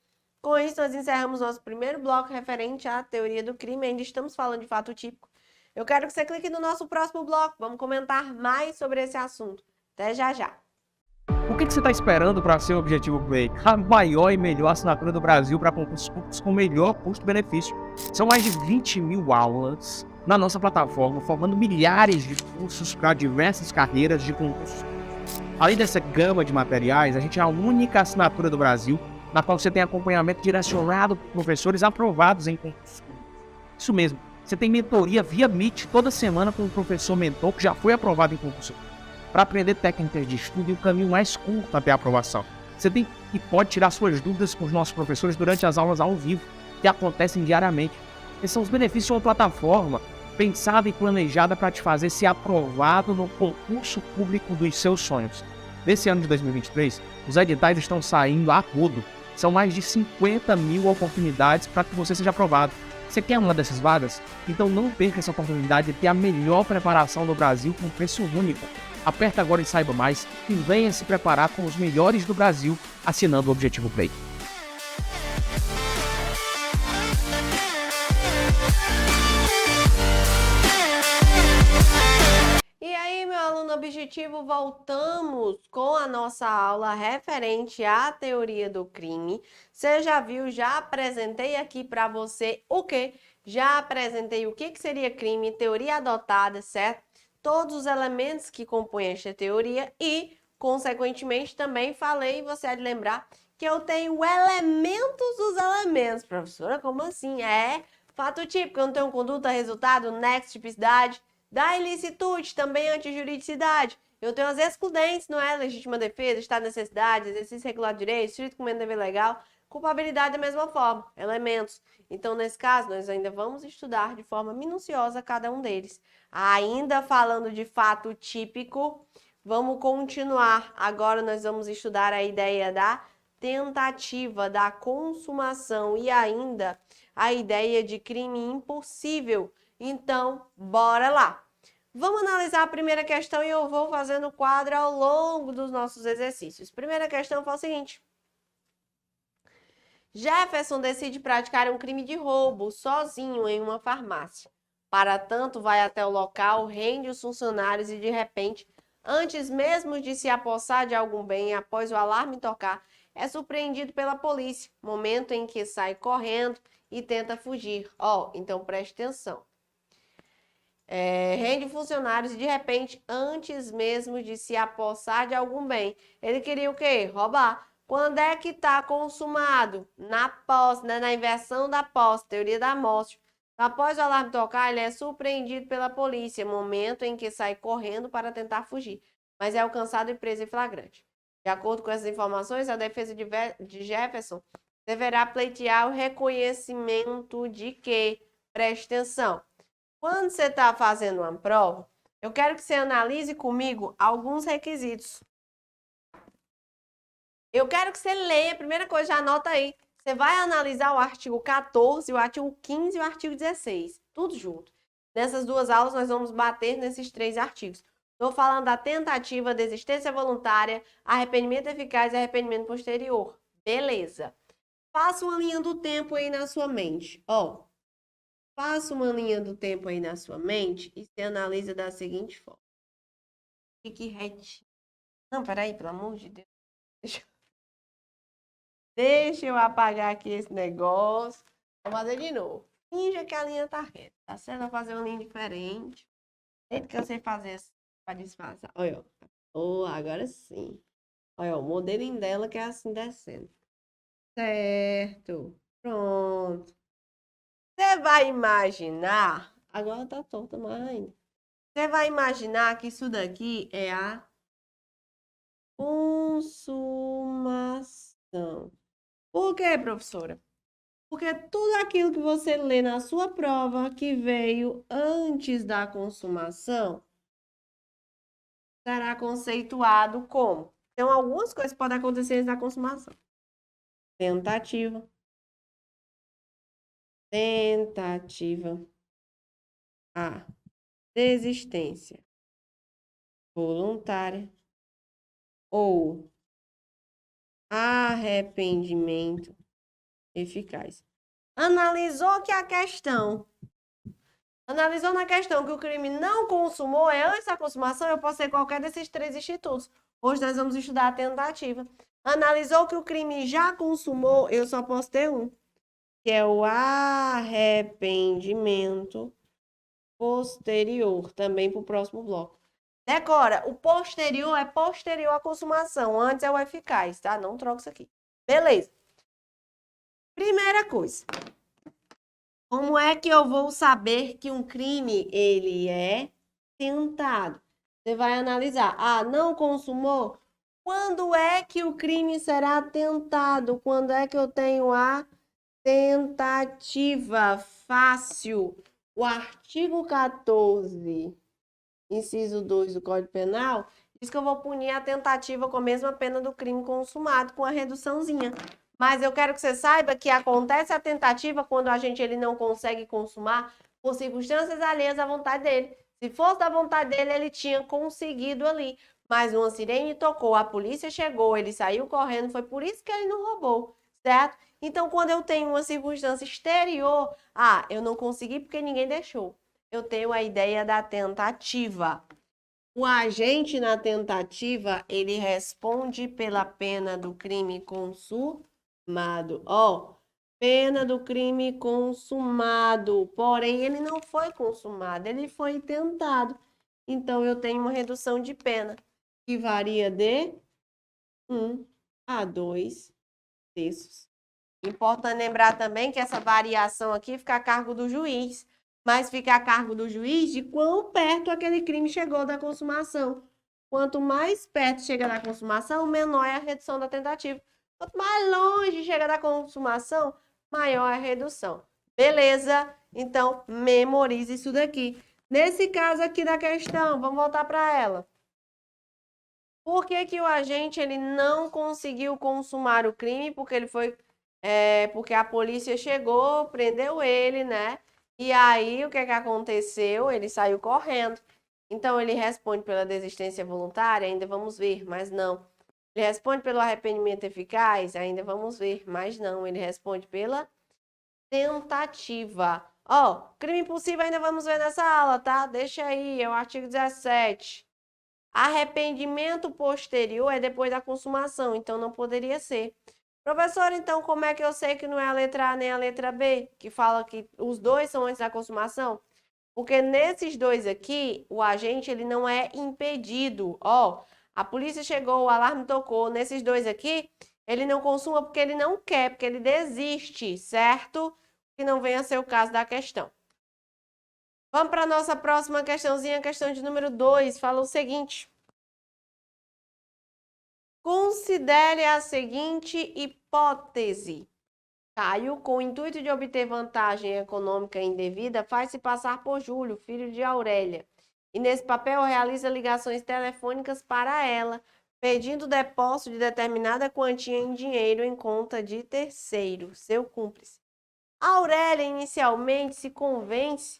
Com isso, nós encerramos nosso primeiro bloco referente à teoria do crime. Ainda estamos falando de fato típico. Eu quero que você clique no nosso próximo bloco. Vamos comentar mais sobre esse assunto. Até já já. O que você está esperando para ser o objetivo Play? A maior e melhor assinatura do Brasil para concursos públicos com melhor custo-benefício. São mais de 20 mil aulas na nossa plataforma, formando milhares de cursos para diversas carreiras de concursos. Além dessa gama de materiais, a gente é a única assinatura do Brasil na qual você tem acompanhamento direcionado por professores aprovados em concursos públicos. Isso mesmo, você tem mentoria via Meet toda semana com um professor mentor que já foi aprovado em concurso para aprender técnicas de estudo e o caminho mais curto até a aprovação. Você tem e pode tirar suas dúvidas com os nossos professores durante as aulas ao vivo, que acontecem diariamente. Esses são os benefícios de uma plataforma pensada e planejada para te fazer ser aprovado no concurso público dos seus sonhos. Nesse ano de 2023, os editais estão saindo a rodo. São mais de 50 mil oportunidades para que você seja aprovado. Você quer uma dessas vagas? Então não perca essa oportunidade de ter a melhor preparação do Brasil com preço único. Aperta agora e saiba mais e venha se preparar com os melhores do Brasil assinando o Objetivo Play. E aí, meu aluno objetivo, voltamos com a nossa aula referente à teoria do crime. Você já viu, já apresentei aqui para você o quê? Já apresentei o que seria crime, teoria adotada, certo? Todos os elementos que compõem esta teoria e, consequentemente, também falei, você há de lembrar, que eu tenho elementos dos elementos. Professora, como assim? Fato típico, eu não tenho conduta, resultado, nexo, tipicidade. Da ilicitude, também antijuridicidade. Eu tenho as excludentes, não é? Legítima defesa, estado de necessidade, exercício regular de direito, estrito cumprimento do dever legal. Culpabilidade da mesma forma, elementos. Então, nesse caso, nós ainda vamos estudar de forma minuciosa cada um deles. Ainda falando de fato típico, vamos continuar. Agora nós vamos estudar a ideia da tentativa da consumação e ainda a ideia de crime impossível. Então, bora lá. Vamos analisar a primeira questão e eu vou fazendo o quadro ao longo dos nossos exercícios. Primeira questão fala o seguinte. Jefferson decide praticar um crime de roubo sozinho em uma farmácia. Para tanto, vai até o local, rende os funcionários e, de repente, antes mesmo de se apossar de algum bem, após o alarme tocar, é surpreendido pela polícia, momento em que sai correndo e tenta fugir. Então preste atenção. Rende funcionários e, de repente, antes mesmo de se apossar de algum bem. Ele queria o quê? Roubar. Quando é que está consumado? Na posse, né? Na inversão da posse, teoria da morte. Após o alarme tocar, ele é surpreendido pela polícia, momento em que sai correndo para tentar fugir, mas é alcançado e preso em flagrante. De acordo com essas informações, a defesa de Jefferson deverá pleitear o reconhecimento de que, preste atenção, quando você está fazendo uma prova, eu quero que você analise comigo alguns requisitos. Eu quero que você leia, a primeira coisa, já anota aí. Você vai analisar o artigo 14, o artigo 15 e o artigo 16, tudo junto. Nessas duas aulas nós vamos bater nesses 3 artigos. Estou falando da tentativa, desistência voluntária, arrependimento eficaz e arrependimento posterior. Beleza. Faça uma linha do tempo aí na sua mente. Faça uma linha do tempo aí na sua mente e se analisa da seguinte forma. Fique retinho. Não, peraí, pelo amor de Deus. Deixa eu apagar aqui esse negócio. Vou fazer de novo. Finja que a linha tá reta. Tá certo? Vou fazer uma linha diferente. Jeito que eu sei fazer assim para disfarçar. Olha, agora sim. Olha, o modelinho dela que é assim descendo. Certo. Pronto. Você vai imaginar. Agora tá torta mais ainda. Você vai imaginar que isso daqui é a consumação. Por quê, professora? Porque tudo aquilo que você lê na sua prova que veio antes da consumação será conceituado como? Então, algumas coisas podem acontecer antes da consumação. Tentativa. A. Desistência voluntária ou arrependimento eficaz. Analisou na questão que o crime não consumou, é antes da consumação, eu posso ser qualquer desses 3 institutos. Hoje nós vamos estudar a tentativa. Analisou que o crime já consumou, eu só posso ter um, que é o arrependimento posterior, também para o próximo bloco. Decora, o posterior é posterior à consumação, antes é o eficaz, tá? Não troca isso aqui. Beleza. Primeira coisa. Como é que eu vou saber que um crime, ele é tentado? Você vai analisar. Não consumou? Quando é que o crime será tentado? Quando é que eu tenho a tentativa? Fácil. O artigo 14... Inciso 2 do Código Penal, diz que eu vou punir a tentativa com a mesma pena do crime consumado, com a reduçãozinha. Mas eu quero que você saiba que acontece a tentativa quando a gente ele não consegue consumar por circunstâncias alheias à vontade dele. Se fosse da vontade dele, ele tinha conseguido ali. Mas uma sirene tocou, a polícia chegou, ele saiu correndo, foi por isso que ele não roubou, certo? Então, quando eu tenho uma circunstância exterior, eu não consegui porque ninguém deixou. Eu tenho a ideia da tentativa. O agente na tentativa, ele responde pela pena do crime consumado. Pena do crime consumado. Porém, ele não foi consumado, ele foi tentado. Então, eu tenho uma redução de pena que varia de 1 a 2 terços. Importante lembrar também que essa variação aqui fica a cargo do juiz, mas fica a cargo do juiz de quão perto aquele crime chegou da consumação. Quanto mais perto chega da consumação, menor é a redução da tentativa. Quanto mais longe chega da consumação, maior é a redução. Beleza? Então, memorize isso daqui. Nesse caso aqui da questão, vamos voltar para ela. Por que que o agente ele não conseguiu consumar o crime? Porque ele foi, porque a polícia chegou, prendeu ele, né? E aí, o que que aconteceu? Ele saiu correndo. Então, ele responde pela desistência voluntária? Ainda vamos ver, mas não. Ele responde pelo arrependimento eficaz? Ainda vamos ver, mas não. Ele responde pela tentativa. Ó, crime impossível ainda vamos ver nessa aula, tá? Deixa aí, é o artigo 17. Arrependimento posterior é depois da consumação, então não poderia ser. Professor, então como é que eu sei que não é a letra A nem a letra B, que fala que os dois são antes da consumação? Porque nesses dois aqui, o agente ele não é impedido. Ó, a polícia chegou, o alarme tocou. Nesses dois aqui, ele não consuma porque ele não quer, porque ele desiste, certo? Que não venha a ser o caso da questão. Vamos para a nossa próxima questãozinha, questão de número 2. Fala o seguinte. Considere a seguinte hipótese. Caio, com o intuito de obter vantagem econômica indevida, faz-se passar por Júlio, filho de Aurélia, e nesse papel realiza ligações telefônicas para ela, pedindo depósito de determinada quantia em dinheiro em conta de terceiro, seu cúmplice. Aurélia inicialmente se convence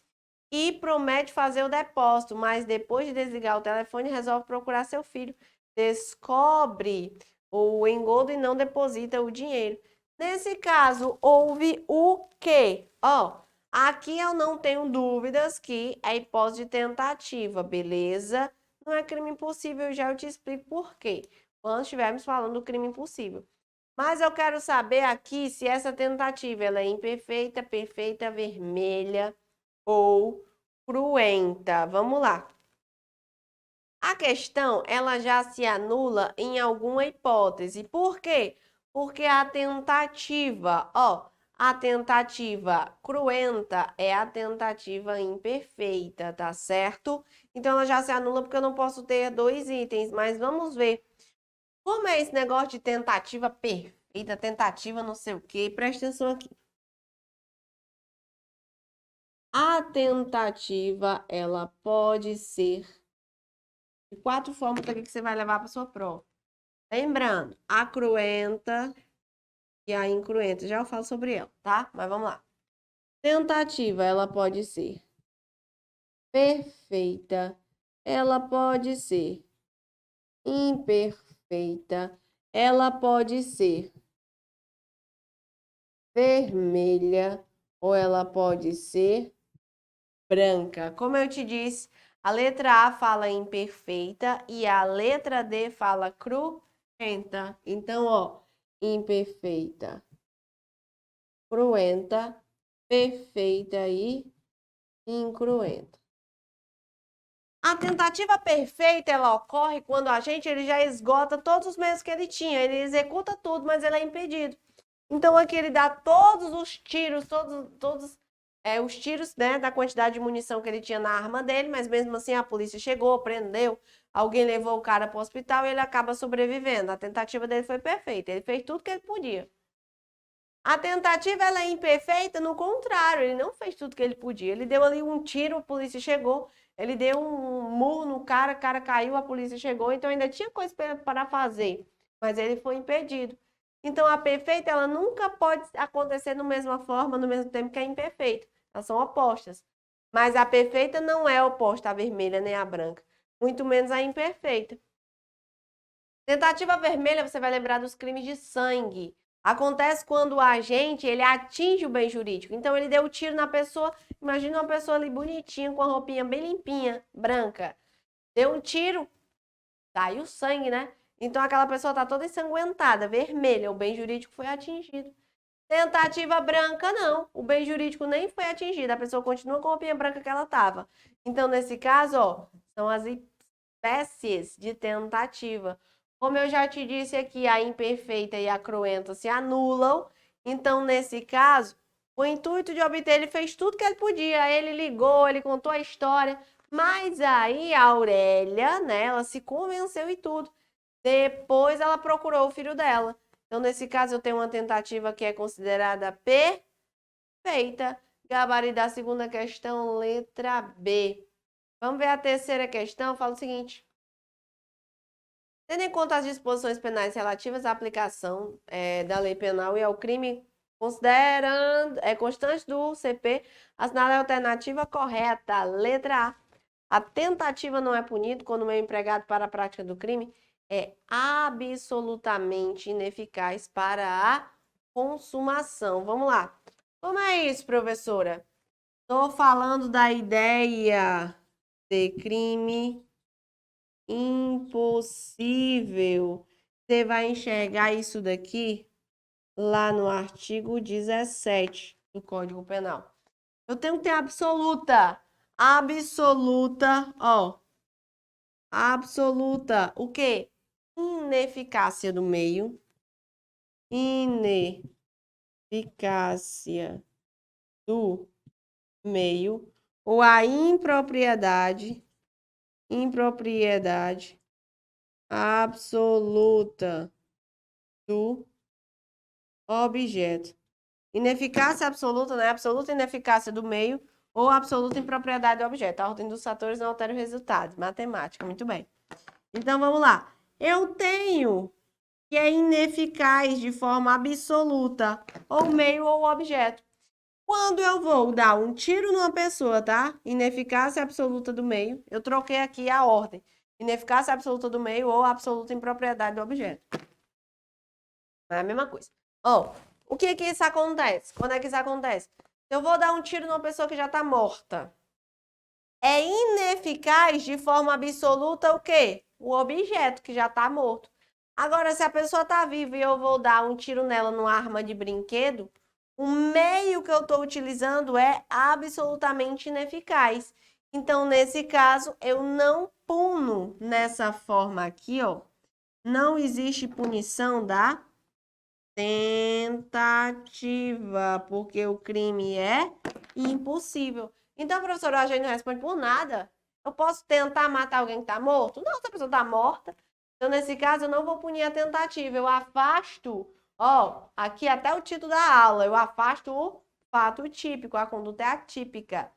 e promete fazer o depósito, mas depois de desligar o telefone resolve procurar seu filho, descobre o engodo e não deposita o dinheiro. Nesse caso, houve o quê? Ó, aqui eu não tenho dúvidas que é hipótese de tentativa, beleza? Não é crime impossível, já eu te explico por quê, quando estivermos falando do crime impossível. Mas eu quero saber aqui se essa tentativa ela é imperfeita, perfeita, vermelha ou cruenta. Vamos lá. A questão, ela já se anula em alguma hipótese. Por quê? Porque a tentativa, ó, a tentativa cruenta é a tentativa imperfeita, tá certo? Então, ela já se anula porque eu não posso ter dois itens, mas vamos ver. Como é esse negócio de tentativa perfeita, tentativa não sei o quê? Presta atenção aqui. A tentativa, ela pode ser de 4 formas aqui que você vai levar para sua prova. Lembrando, a cruenta e a incruenta. Já eu falo sobre ela, tá? Mas vamos lá. Tentativa, ela pode ser perfeita, ela pode ser imperfeita, ela pode ser vermelha ou ela pode ser branca. Como eu te disse, a letra A fala imperfeita e a letra D fala cruenta. Então, ó, imperfeita, cruenta, perfeita e incruenta. A tentativa perfeita, ela ocorre quando o agente ele já esgota todos os meios que ele tinha. Ele executa tudo, mas ele é impedido. Então, aqui ele dá todos os tiros, todos os tiros, né, da quantidade de munição que ele tinha na arma dele, mas mesmo assim a polícia chegou, prendeu, alguém levou o cara para o hospital e ele acaba sobrevivendo. A tentativa dele foi perfeita, ele fez tudo que ele podia. A tentativa ela é imperfeita, no contrário, ele não fez tudo que ele podia. Ele deu ali um tiro, a polícia chegou, ele deu um murro no cara, o cara caiu, a polícia chegou, então ainda tinha coisa para fazer, mas ele foi impedido. Então, a perfeita, ela nunca pode acontecer da mesma forma, no mesmo tempo que a imperfeita. Elas são opostas. Mas a perfeita não é oposta à vermelha nem à branca. Muito menos a imperfeita. Tentativa vermelha, você vai lembrar dos crimes de sangue. Acontece quando o agente, ele atinge o bem jurídico. Então, ele deu o tiro na pessoa. Imagina uma pessoa ali bonitinha, com a roupinha bem limpinha, branca. Deu um tiro, saiu sangue, né? Então, aquela pessoa está toda ensanguentada, vermelha, o bem jurídico foi atingido. Tentativa branca, não. O bem jurídico nem foi atingido, a pessoa continua com a roupinha branca que ela estava. Então, nesse caso, ó, são as espécies de tentativa. Como eu já te disse aqui, a imperfeita e a cruenta se anulam. Então, nesse caso, o intuito de obter, ele fez tudo que ele podia. Ele ligou, ele contou a história. Mas aí a Aurélia, né, ela se convenceu e tudo. Depois ela procurou o filho dela. Então, nesse caso, eu tenho uma tentativa que é considerada perfeita. Gabarito da segunda questão, letra B. Vamos ver a terceira questão. Fala o seguinte. Tendo em conta as disposições penais relativas à aplicação da lei penal e ao crime, considerando constante do CP, assinala a alternativa correta. Letra A. A tentativa não é punida quando o meio empregado para a prática do crime é absolutamente ineficaz para a consumação. Vamos lá. Como é isso, professora? Estou falando da ideia de crime impossível. Você vai enxergar isso daqui lá no artigo 17 do Código Penal. Eu tenho que ter absoluta. Absoluta, ó. Absoluta. O quê? Ineficácia do meio. Ineficácia do meio. Ou a impropriedade absoluta do objeto. Ineficácia absoluta, né? Absoluta ineficácia do meio ou absoluta impropriedade do objeto. A ordem dos fatores não altera o resultado. Matemática, muito bem. Então, vamos lá. Eu tenho que é ineficaz de forma absoluta, ou meio ou objeto. Quando eu vou dar um tiro numa pessoa, tá? Ineficácia absoluta do meio. Eu troquei aqui a ordem. Ineficácia absoluta do meio ou absoluta impropriedade do objeto. É a mesma coisa. Ó, o que que isso acontece? Quando é que isso acontece? Eu vou dar um tiro numa pessoa que já está morta. É ineficaz de forma absoluta o quê? O objeto que já está morto. Agora, se a pessoa está viva e eu vou dar um tiro nela numa arma de brinquedo, o meio que eu estou utilizando é absolutamente ineficaz. Então, nesse caso, eu não puno nessa forma aqui, ó. Não existe punição da tentativa, porque o crime é impossível. Então, professora, a gente não responde por nada. Eu posso tentar matar alguém que está morto? Não, se a pessoa está morta. Então, nesse caso, eu não vou punir a tentativa. Eu afasto, ó, aqui até o título da aula, eu afasto o fato típico, a conduta é atípica.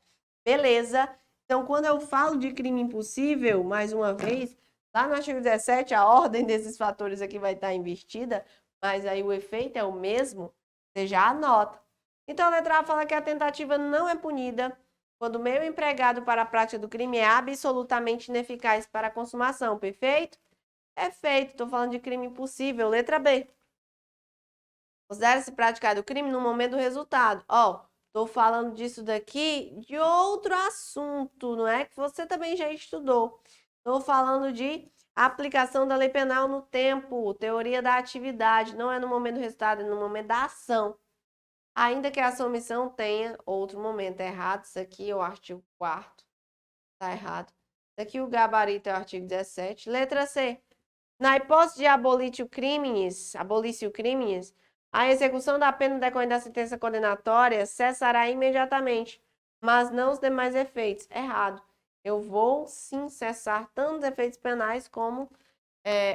Beleza? Então, quando eu falo de crime impossível, mais uma vez, lá no artigo 17, a ordem desses fatores aqui vai estar invertida, mas aí o efeito é o mesmo, você já anota. Então, a letra A fala que a tentativa não é punida quando o meio empregado para a prática do crime é absolutamente ineficaz para a consumação. Perfeito? Perfeito. Estou falando de crime impossível. Letra B. Considera-se praticado o crime no momento do resultado. Ó, estou falando disso daqui de outro assunto, não é? Que você também já estudou. Estou falando de aplicação da lei penal no tempo, teoria da atividade. Não é no momento do resultado, é no momento da ação. Ainda que a ação omissão tenha outro momento. É errado isso aqui, é o artigo 4º. Está errado. Isso aqui o gabarito é o artigo 17. Letra C. Na hipótese de abolício crimes, a execução da pena decorrente da sentença condenatória cessará imediatamente, mas não os demais efeitos. Errado. Eu vou sim cessar tanto os efeitos penais como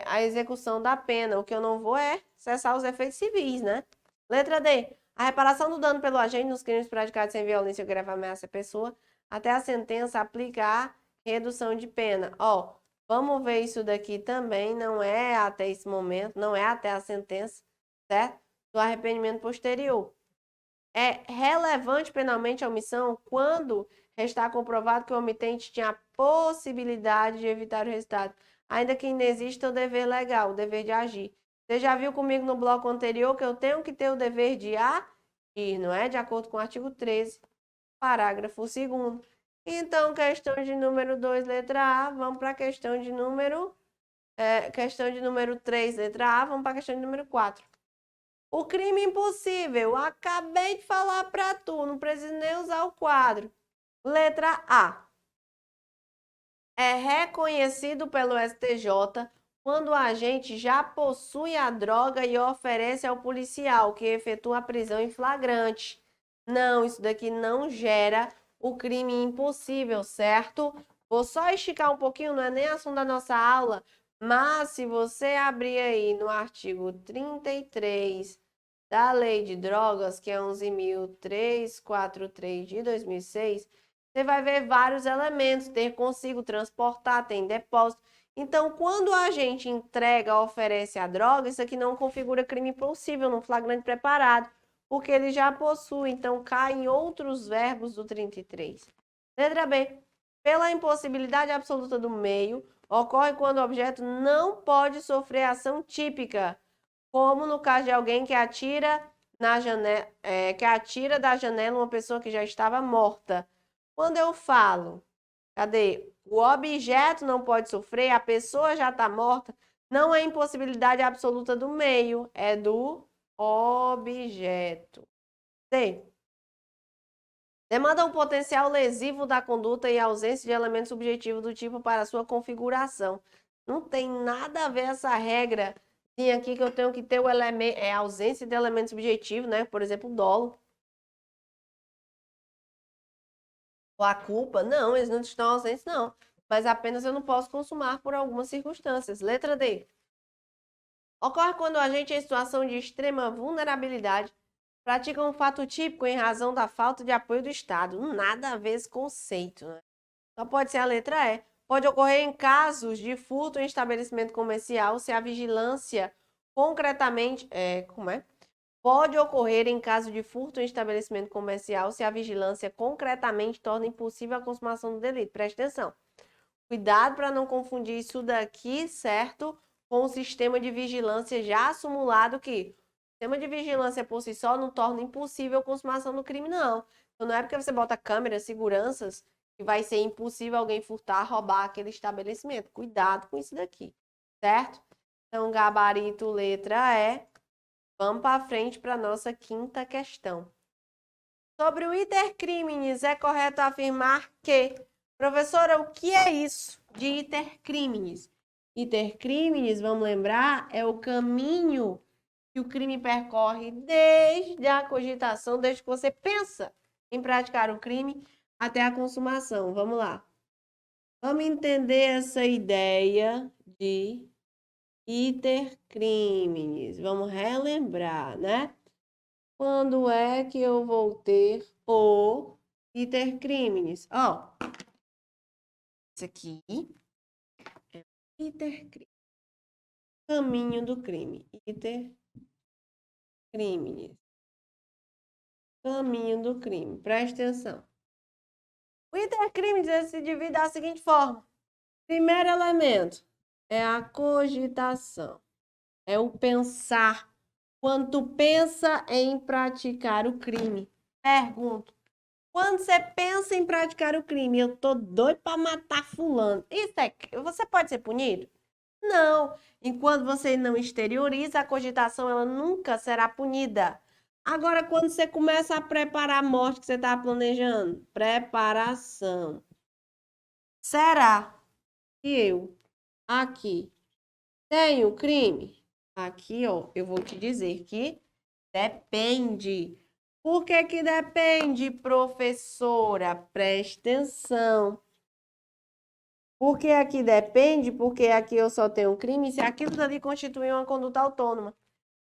a execução da pena. O que eu não vou é cessar os efeitos civis, né? Letra D. A reparação do dano pelo agente nos crimes praticados sem violência ou grave ameaça à pessoa, até a sentença aplica a redução de pena. Ó, vamos ver isso daqui também, não é até esse momento, não é até a sentença, certo? Do arrependimento posterior. É relevante penalmente a omissão quando restar comprovado que o omitente tinha a possibilidade de evitar o resultado, ainda que ainda exista o dever legal, o dever de agir. Você já viu comigo no bloco anterior que eu tenho que ter o dever de agir, não é? De acordo com o artigo 13, parágrafo 2º. Então, questão de número 2, letra A, vamos para a questão de número 3, letra A, vamos para a questão de número 4. O crime impossível, acabei de falar para tu, não preciso nem usar o quadro. Letra A. É reconhecido pelo STJ quando o agente já possui a droga e oferece ao policial, que efetua a prisão em flagrante. Não, isso daqui não gera o crime impossível, certo? Vou só esticar um pouquinho, não é nem assunto da nossa aula, mas se você abrir aí no artigo 33 da Lei de Drogas, que é 11.343 de 2006, você vai ver vários elementos, ter consigo, transportar, tem depósito. Então, quando a gente entrega, oferece a droga, isso aqui não configura crime impossível no flagrante preparado, porque ele já possui, então cai em outros verbos do 33. Letra B. Pela impossibilidade absoluta do meio, ocorre quando o objeto não pode sofrer ação típica, como no caso de alguém que atira da janela uma pessoa que já estava morta. Quando eu falo, cadê? O objeto não pode sofrer, a pessoa já está morta, não é impossibilidade absoluta do meio, é do objeto. C. Demanda um potencial lesivo da conduta e ausência de elementos subjetivos do tipo para sua configuração. Não tem nada a ver essa regra aqui que eu tenho que ter o elemento, ausência de elemento subjetivo, né? Por exemplo, o dolo. Ou a culpa. Não, eles não estão ausentes, não. Mas apenas eu não posso consumar por algumas circunstâncias. Letra D. Ocorre quando o agente em situação de extrema vulnerabilidade pratica um fato típico em razão da falta de apoio do Estado. Nada a ver esse conceito, né? Só pode ser a letra E. Pode ocorrer em casos de furto em estabelecimento comercial se a vigilância concretamente... Pode ocorrer em caso de furto em estabelecimento comercial se a vigilância concretamente torna impossível a consumação do delito. Preste atenção. Cuidado para não confundir isso daqui, certo? Com o sistema de vigilância já simulado que o sistema de vigilância por si só não torna impossível a consumação do crime, não. Então não é porque você bota câmeras, seguranças, que vai ser impossível alguém furtar, roubar aquele estabelecimento. Cuidado com isso daqui, certo? Então, gabarito letra E. Vamos para frente para a nossa quinta questão. Sobre o iter criminis, é correto afirmar que... Professora, o que é isso de iter criminis? Iter criminis, vamos lembrar, é o caminho que o crime percorre desde a cogitação, desde que você pensa em praticar o crime até a consumação. Vamos lá. Vamos entender essa ideia de iter criminis. Vamos relembrar, né? Quando é que eu vou ter o iter criminis? Ó, isso aqui é o iter criminis. Caminho do crime. Iter criminis. Caminho do crime. Presta atenção. O iter criminis se divide da seguinte forma. Primeiro elemento é a cogitação. É o pensar. Quando tu pensa em praticar o crime. Pergunto. Quando você pensa em praticar o crime, eu tô doido para matar fulano. Você pode ser punido? Não. Enquanto você não exterioriza a cogitação, ela nunca será punida. Agora, quando você começa a preparar a morte que você está planejando, preparação. Será que eu aqui tenho crime? Aqui, ó, eu vou te dizer que depende. Por que que depende, professora? Preste atenção. Por que aqui depende? Porque aqui eu só tenho crime se aquilo dali constitui uma conduta autônoma.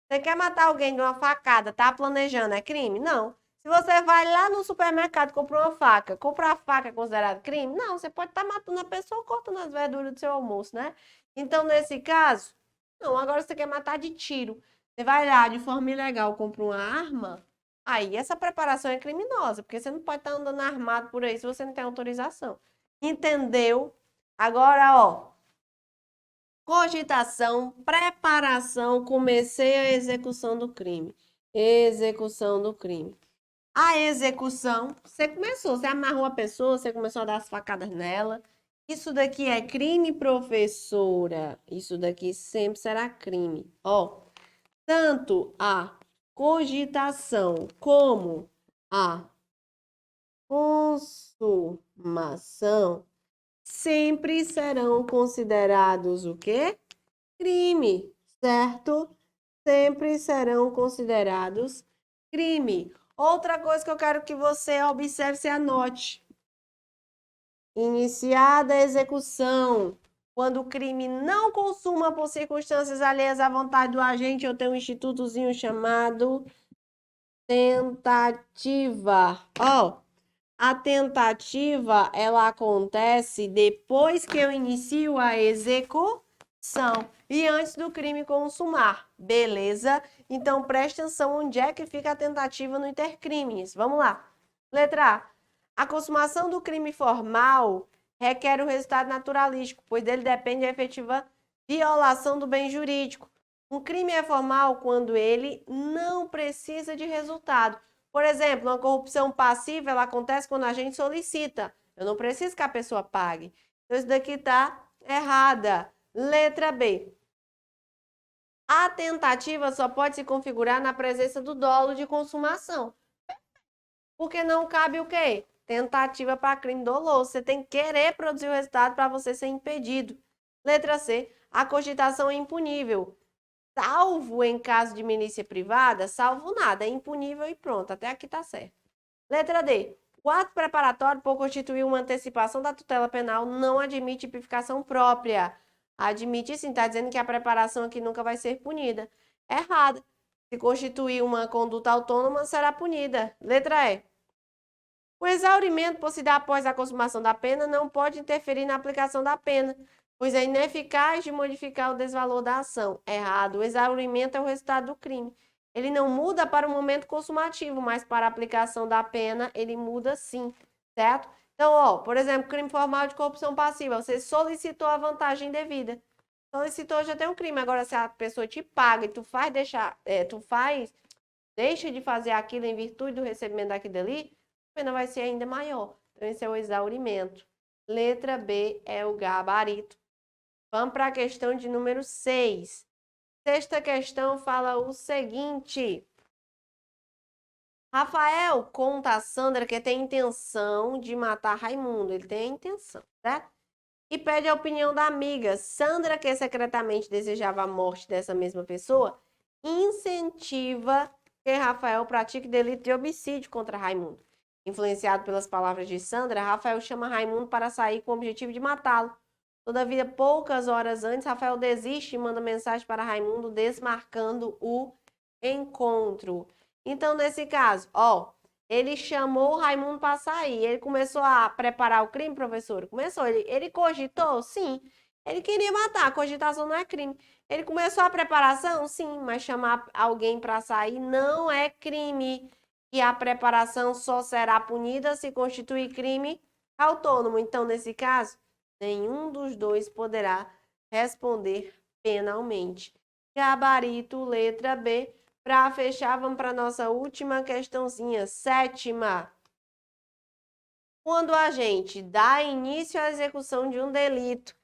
Você quer matar alguém de uma facada, tá planejando, é crime? Não. Se você vai lá no supermercado e compra uma faca, comprar a faca é considerado crime? Não, você pode estar matando a pessoa cortando as verduras do seu almoço, né? Então, nesse caso, não. Agora você quer matar de tiro. Você vai lá de forma ilegal, compra uma arma, aí essa preparação é criminosa, porque você não pode estar andando armado por aí se você não tem autorização. Entendeu? Agora, ó. Cogitação, preparação, comecei a execução do crime. Execução do crime. A execução, você começou, você amarrou a pessoa, você começou a dar as facadas nela. Isso daqui é crime, professora. Isso daqui sempre será crime. Ó, tanto a cogitação como a consumação sempre serão considerados o quê? crime, certo? Sempre serão considerados crime. Outra coisa que eu quero que você observe e anote. Iniciada a execução. Quando o crime não consuma por circunstâncias alheias à vontade do agente, eu tenho um institutozinho chamado tentativa. A tentativa, ela acontece depois que eu inicio a execução e antes do crime consumar, beleza? Então, preste atenção onde é que fica a tentativa no intercrimes. Vamos lá. Letra A. A consumação do crime formal requer o resultado naturalístico, pois dele depende a efetiva violação do bem jurídico. Um crime é formal quando ele não precisa de resultado. Por exemplo, uma corrupção passiva, ela acontece quando a gente solicita. Eu não preciso que a pessoa pague. Então, isso daqui está errada. Letra B. A tentativa só pode se configurar na presença do dolo de consumação. Porque não cabe o quê? Tentativa para crime doloso. Você tem que querer produzir o resultado para você ser impedido. Letra C. A cogitação é impunível. Salvo em caso de milícia privada, salvo nada, é impunível e pronto. Até aqui tá certo. Letra D. O ato preparatório, por constituir uma antecipação da tutela penal, não admite tipificação própria. Admite sim, está dizendo que a preparação aqui nunca vai ser punida. Errado. Se constituir uma conduta autônoma, será punida. Letra E. O exaurimento por se dar após a consumação da pena não pode interferir na aplicação da pena, pois é ineficaz de modificar o desvalor da ação. Errado. O exaurimento é o resultado do crime. Ele não muda para o momento consumativo, mas para a aplicação da pena, ele muda sim, certo? Então, por exemplo, crime formal de corrupção passiva. Você solicitou a vantagem devida. Solicitou, já tem um crime. Agora, se a pessoa te paga e deixa de fazer aquilo em virtude do recebimento daquilo ali, a pena vai ser ainda maior. Então, esse é o exaurimento. Letra B é o gabarito. Vamos para a questão de número 6. Sexta questão fala o seguinte. Rafael conta a Sandra que tem intenção de matar Raimundo. Ele tem a intenção, certo? E pede a opinião da amiga. Sandra, que secretamente desejava a morte dessa mesma pessoa, incentiva que Rafael pratique delito de homicídio contra Raimundo. Influenciado pelas palavras de Sandra, Rafael chama Raimundo para sair com o objetivo de matá-lo. Todavia, poucas horas antes, Rafael desiste e manda mensagem para Raimundo desmarcando o encontro. Então, nesse caso, ele chamou o Raimundo para sair. Ele começou a preparar o crime, professor? Começou. Ele cogitou? Sim. Ele queria matar. Cogitação não é crime. Ele começou a preparação? Sim. Mas chamar alguém para sair não é crime. E a preparação só será punida se constituir crime autônomo. Então, nesse caso, nenhum dos dois poderá responder penalmente. Gabarito, letra B. Para fechar, vamos para a nossa última questãozinha, 7ª. Quando a gente dá início à execução de um delito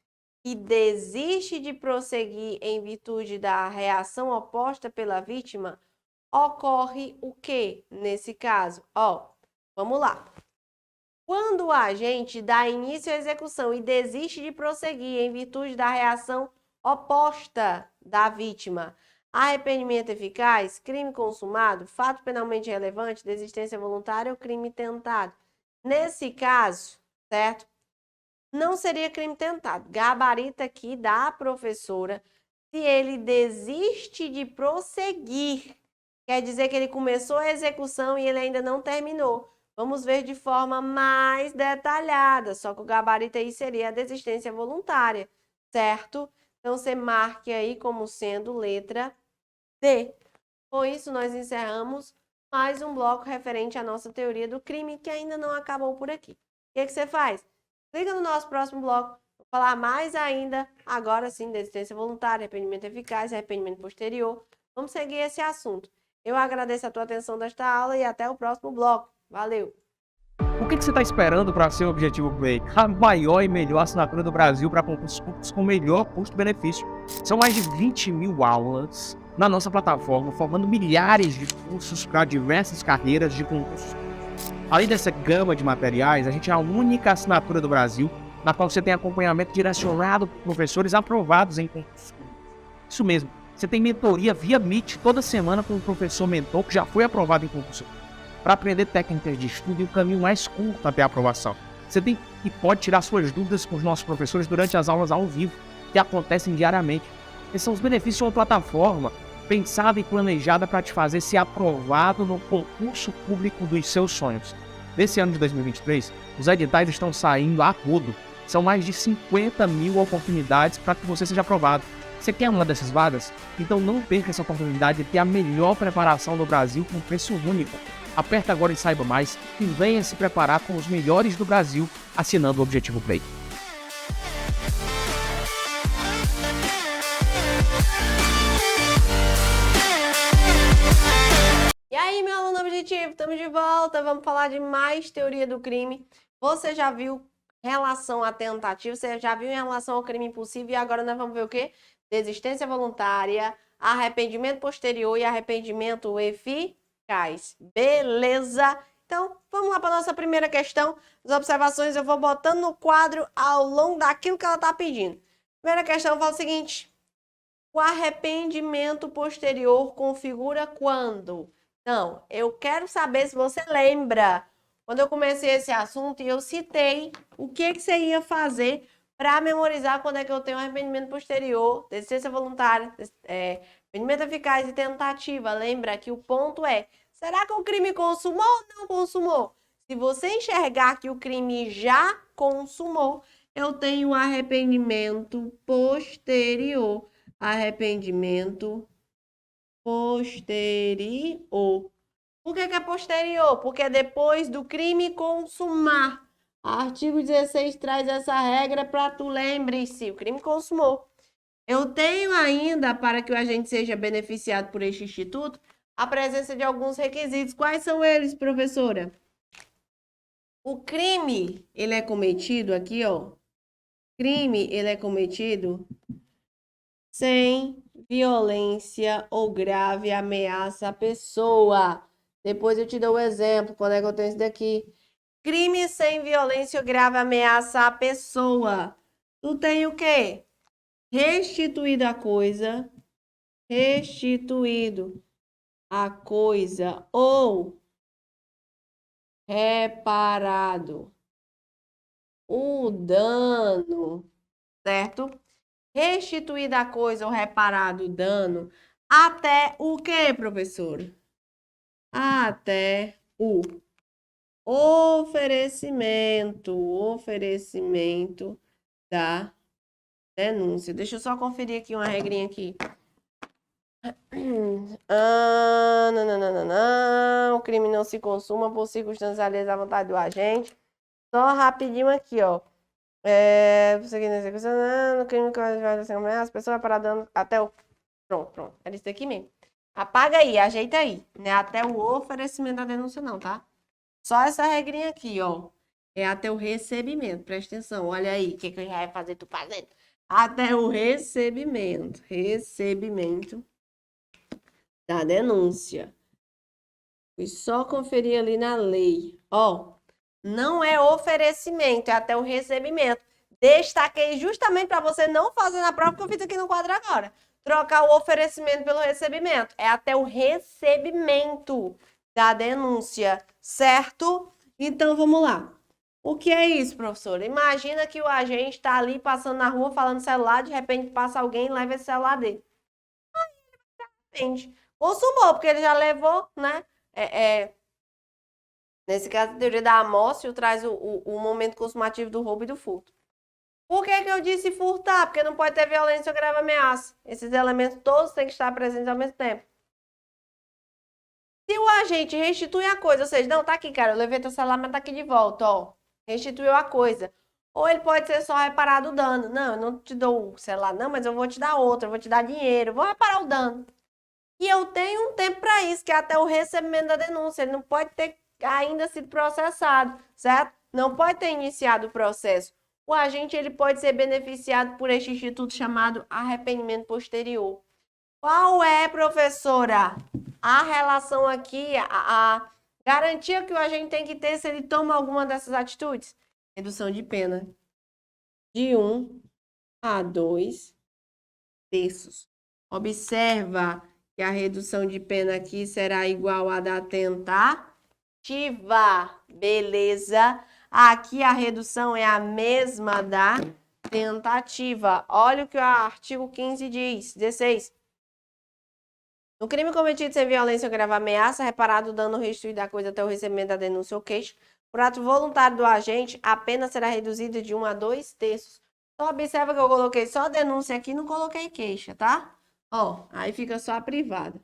e desiste de prosseguir em virtude da reação oposta pela vítima, ocorre o quê nesse caso? Vamos lá. Quando a gente dá início à execução e desiste de prosseguir em virtude da reação oposta da vítima, arrependimento eficaz, crime consumado, fato penalmente relevante, desistência voluntária ou crime tentado. Nesse caso, certo? Não seria crime tentado. Gabarito aqui da professora, se ele desiste de prosseguir, quer dizer que ele começou a execução e ele ainda não terminou. Vamos ver de forma mais detalhada, só que o gabarito aí seria a desistência voluntária, certo? Então, você marque aí como sendo letra D. Com isso, nós encerramos mais um bloco referente à nossa teoria do crime, que ainda não acabou por aqui. O que você faz? Clica no nosso próximo bloco. Vou falar mais ainda, agora sim, desistência voluntária, arrependimento eficaz, arrependimento posterior. Vamos seguir esse assunto. Eu agradeço a tua atenção desta aula e até o próximo bloco. Valeu! O que você está esperando para ser o objetivo Play? A maior e melhor assinatura do Brasil para concursos públicos com melhor custo-benefício. São mais de 20.000 aulas na nossa plataforma, formando milhares de cursos para diversas carreiras de concursos. Além dessa gama de materiais, a gente é a única assinatura do Brasil na qual você tem acompanhamento direcionado por professores aprovados em concursos públicos. Isso mesmo. Você tem mentoria via Meet toda semana com um professor mentor que já foi aprovado em concurso para aprender técnicas de estudo e o caminho mais curto até a aprovação. Você tem e pode tirar suas dúvidas com os nossos professores durante as aulas ao vivo, que acontecem diariamente. Esses são os benefícios de uma plataforma pensada e planejada para te fazer ser aprovado no concurso público dos seus sonhos. Nesse ano de 2023, os editais estão saindo a rodo. São mais de 50 mil oportunidades para que você seja aprovado. Você quer uma dessas vagas? Então não perca essa oportunidade de ter a melhor preparação do Brasil com preço único. Aperta agora e saiba mais e venha se preparar com os melhores do Brasil assinando o Objetivo Play. E aí, meu aluno objetivo, estamos de volta. Vamos falar de mais teoria do crime. Você já viu relação à tentativa, você já viu em relação ao crime impulsivo e agora nós vamos ver o quê? Desistência voluntária, arrependimento posterior e arrependimento eficaz. Beleza? Então, vamos lá para nossa primeira questão. As observações eu vou botando no quadro ao longo daquilo que ela está pedindo. Primeira questão fala o seguinte: o arrependimento posterior configura quando? Então, eu quero saber se você lembra quando eu comecei esse assunto e eu citei o que você ia fazer para memorizar quando é que eu tenho arrependimento posterior, desistência voluntária, arrependimento eficaz e tentativa. Lembra que o ponto é, será que o crime consumou ou não consumou? Se você enxergar que o crime já consumou, eu tenho arrependimento posterior. Arrependimento posterior. Por que é posterior? Porque é depois do crime consumar. Artigo 16 traz essa regra para tu lembre-se, o crime consumou. Eu tenho ainda, para que o agente seja beneficiado por este instituto, a presença de alguns requisitos. Quais são eles, professora? O crime, ele é cometido aqui, ó. Crime, ele é cometido sem violência ou grave ameaça à pessoa. Depois eu te dou o exemplo, quando é que eu tenho isso daqui? Crime sem violência ou grave ameaça à pessoa. Tu tem o quê? Restituído a coisa. Restituído a coisa ou reparado o dano, certo? Restituída a coisa ou reparado o dano até o quê, professor? Até o oferecimento da denúncia. Deixa eu só conferir aqui uma regrinha aqui. O crime não se consuma por circunstâncias alheias à vontade do agente. Só rapidinho aqui, ó. Prosseguindo a execução, no crime que as pessoas vai parar dando até o... Pronto. Era isso aqui mesmo. Apaga aí, ajeita aí. Não é até o oferecimento da denúncia não, tá? Só essa regrinha aqui, ó. É até o recebimento. Presta atenção. Olha aí o que eu já ia fazer tu fazendo. Até o recebimento. Recebimento da denúncia. Fui só conferir ali na lei. Ó, não é oferecimento, é até o recebimento. Destaquei justamente para você não fazer na prova que eu fiz aqui no quadro agora. Trocar o oferecimento pelo recebimento. É até o recebimento da denúncia, certo? Então, vamos lá. O que é isso, professora? Imagina que o agente está ali passando na rua falando celular, de repente passa alguém e leva esse celular dele. Aí ele arrepende. Consumou, porque ele já levou, né? Nesse caso, a teoria da amostra traz o momento consumativo do roubo e do furto. Por que eu disse furtar? Porque não pode ter violência ou grave ameaça. Esses elementos todos têm que estar presentes ao mesmo tempo. Se o agente restitui a coisa, ou seja, não, tá aqui, cara, eu levei teu celular, mas tá aqui de volta, ó. Restituiu a coisa. Ou ele pode ser só reparado o dano. Não, eu não te dou o celular, não, mas eu vou te dar outro, eu vou te dar dinheiro, eu vou reparar o dano. E eu tenho um tempo para isso, que é até o recebimento da denúncia. Ele não pode ter ainda sido processado, certo? Não pode ter iniciado o processo. O agente ele pode ser beneficiado por este instituto chamado arrependimento posterior. Qual é, professora, a relação aqui, a garantia que o agente tem que ter se ele toma alguma dessas atitudes? Redução de pena de 1 a 2 terços. Observa que a redução de pena aqui será igual à da tentativa. Beleza? Aqui a redução é a mesma da tentativa. Olha o que o artigo 15 diz. 16. No crime cometido sem violência ou grave ameaça, reparado o dano restituído da coisa até o recebimento da denúncia ou queixa, por ato voluntário do agente, a pena será reduzida de 1 a 2 terços. Então, observa que eu coloquei só denúncia aqui, não coloquei queixa, tá? Ó, aí fica só a privada.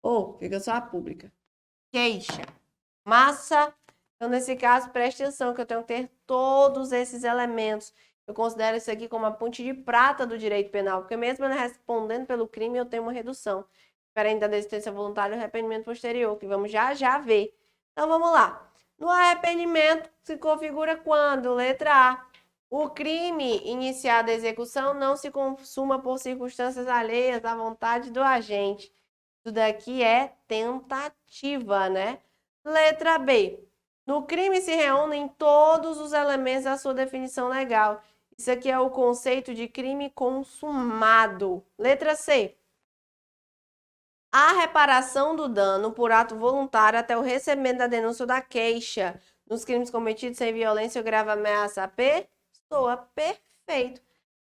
Ou fica só a pública. Queixa. Massa. Então, nesse caso, preste atenção que eu tenho que ter todos esses elementos. Eu considero isso aqui como a ponte de prata do direito penal, porque mesmo eu respondendo pelo crime, eu tenho uma redução. Diferente da desistência voluntária e o arrependimento posterior, que vamos já ver. Então, vamos lá. No arrependimento, se configura quando? Letra A. O crime iniciado a execução não se consuma por circunstâncias alheias à vontade do agente. Isso daqui é tentativa, né? Letra B. No crime se reúnem todos os elementos da sua definição legal. Isso aqui é o conceito de crime consumado. Letra C. A reparação do dano por ato voluntário até o recebimento da denúncia ou da queixa nos crimes cometidos sem violência ou grave ameaça. Pessoa, perfeito.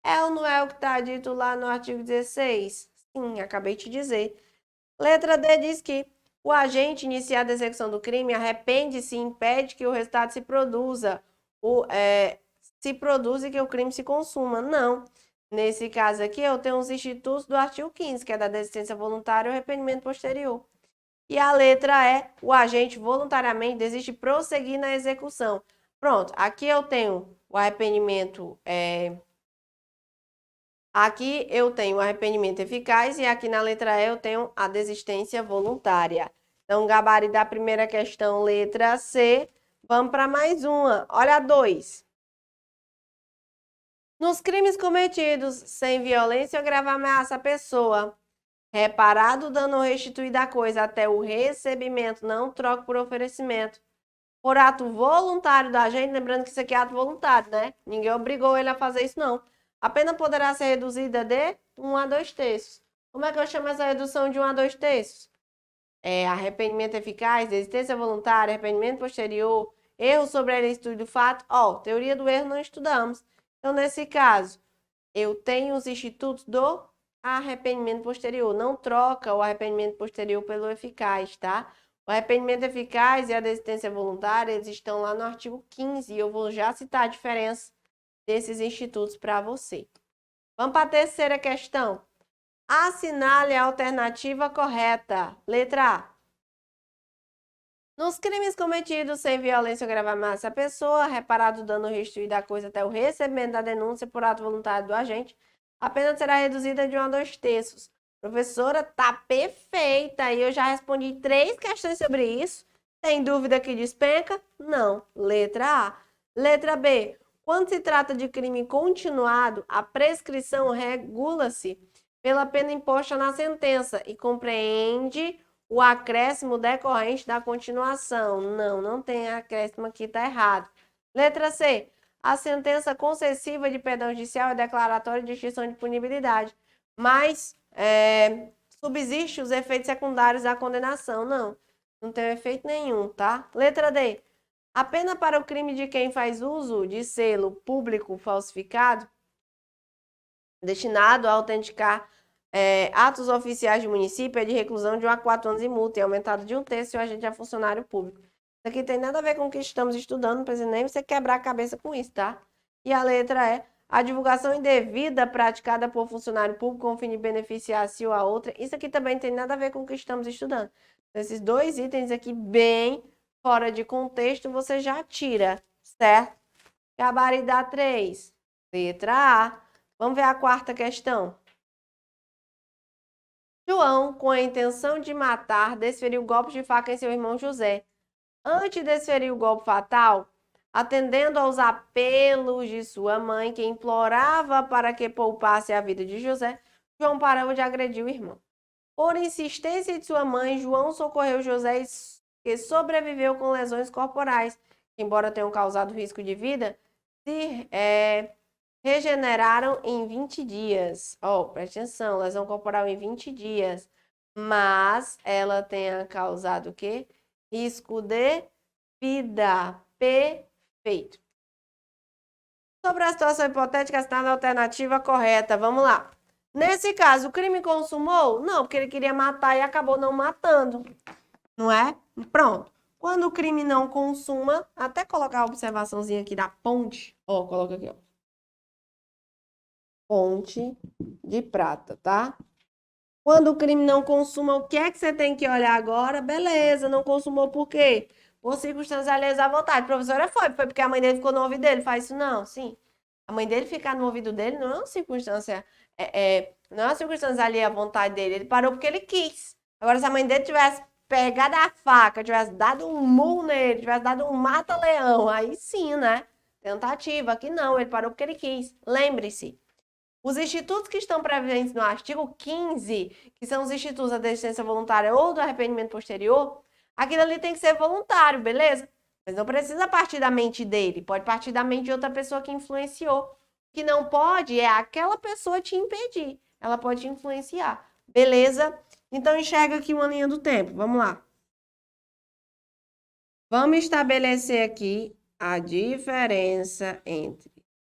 É ou não é o que está dito lá no artigo 16? Sim, acabei de dizer. Letra D diz que o agente iniciado a execução do crime arrepende-se e impede que o resultado se produza. Se produz e que o crime se consuma. Não. Nesse caso aqui, eu tenho os institutos do artigo 15, que é da desistência voluntária e o arrependimento posterior. E a letra E, o agente voluntariamente desiste de prosseguir na execução. Pronto, aqui eu tenho o arrependimento, aqui eu tenho o arrependimento eficaz e aqui na letra E eu tenho a desistência voluntária. Então, gabarito da primeira questão, letra C. Vamos para mais uma. Olha a 2. Nos crimes cometidos sem violência ou grave ameaça à pessoa, reparado o dano ou restituído a coisa até o recebimento, não troca por oferecimento, por ato voluntário da agente, lembrando que isso aqui é ato voluntário, né? Ninguém obrigou ele a fazer isso, não. A pena poderá ser reduzida de 1 a 2 terços. Como é que eu chamo essa redução de 1 a 2 terços? Arrependimento eficaz, desistência voluntária, arrependimento posterior, erro sobre a ilicitude do fato. Teoria do erro não estudamos. Então, nesse caso, eu tenho os institutos do arrependimento posterior. Não troca o arrependimento posterior pelo eficaz, tá? O arrependimento eficaz e a desistência voluntária, eles estão lá no artigo 15. E eu vou já citar a diferença desses institutos para você. Vamos para a terceira questão. Assinale a alternativa correta. Letra A. Nos crimes cometidos sem violência ou grave ameaça à pessoa, reparado o dano restituído à coisa até o recebimento da denúncia por ato voluntário do agente, a pena será reduzida de 1 a 2 terços. Professora, tá perfeita. E eu já respondi 3 questões sobre isso. Tem dúvida que despenca? Não. Letra A. Letra B. Quando se trata de crime continuado, a prescrição regula-se pela pena imposta na sentença e compreende o acréscimo decorrente da continuação. Não tem acréscimo aqui, tá errado. Letra C. A sentença concessiva de perdão judicial é declaratória de extinção de punibilidade, mas subsiste os efeitos secundários da condenação. Não tem efeito nenhum, tá? Letra D. A pena para o crime de quem faz uso de selo público falsificado, destinado a autenticar atos oficiais de município, é de reclusão de 1 a 4 anos e multa, e aumentado de 1 terço se o agente é funcionário público. Isso aqui tem nada a ver com o que estamos estudando, não precisa nem você quebrar a cabeça com isso, tá? E a letra é a divulgação indevida praticada por funcionário público com o fim de beneficiar-se ou a outra. Isso aqui também tem nada a ver com o que estamos estudando. Esses 2 itens aqui, bem fora de contexto, você já tira, certo? Gabarito da 3. Letra A. Vamos ver a quarta questão. João, com a intenção de matar, desferiu golpes de faca em seu irmão José. Antes de desferir o golpe fatal, atendendo aos apelos de sua mãe, que implorava para que poupasse a vida de José, João parou de agredir o irmão. Por insistência de sua mãe, João socorreu José, que sobreviveu com lesões corporais, que, embora tenham causado risco de vida, regeneraram em 20 dias. Ó, presta atenção, lesão corporal em 20 dias. Mas ela tenha causado o quê? Risco de vida. Perfeito. Sobre a situação hipotética, assinale a alternativa correta. Vamos lá. Nesse caso, o crime consumou? Não, porque ele queria matar e acabou não matando. Não é? Pronto. Quando o crime não consuma, até colocar a observaçãozinha aqui da ponte. Ó, coloca aqui, ó. Ponte de prata, tá? Quando o crime não consuma, o que é que você tem que olhar agora? Beleza, não consumou por quê? Por circunstâncias alheias à vontade. Professora, foi porque a mãe dele ficou no ouvido dele. Faz isso não? Sim. A mãe dele ficar no ouvido dele não é uma circunstância, não é uma circunstância alheia à vontade dele. Ele parou porque ele quis. Agora, se a mãe dele tivesse pegado a faca, tivesse dado um murro nele, tivesse dado um mata-leão, aí sim, né? Tentativa. Aqui não, ele parou porque ele quis. Lembre-se. Os institutos que estão previstos no artigo 15, que são os institutos da desistência voluntária ou do arrependimento posterior, aquilo ali tem que ser voluntário, beleza? Mas não precisa partir da mente dele, pode partir da mente de outra pessoa que influenciou. O que não pode é aquela pessoa te impedir, ela pode te influenciar, beleza? Então enxerga aqui uma linha do tempo, vamos lá. Vamos estabelecer aqui a diferença entre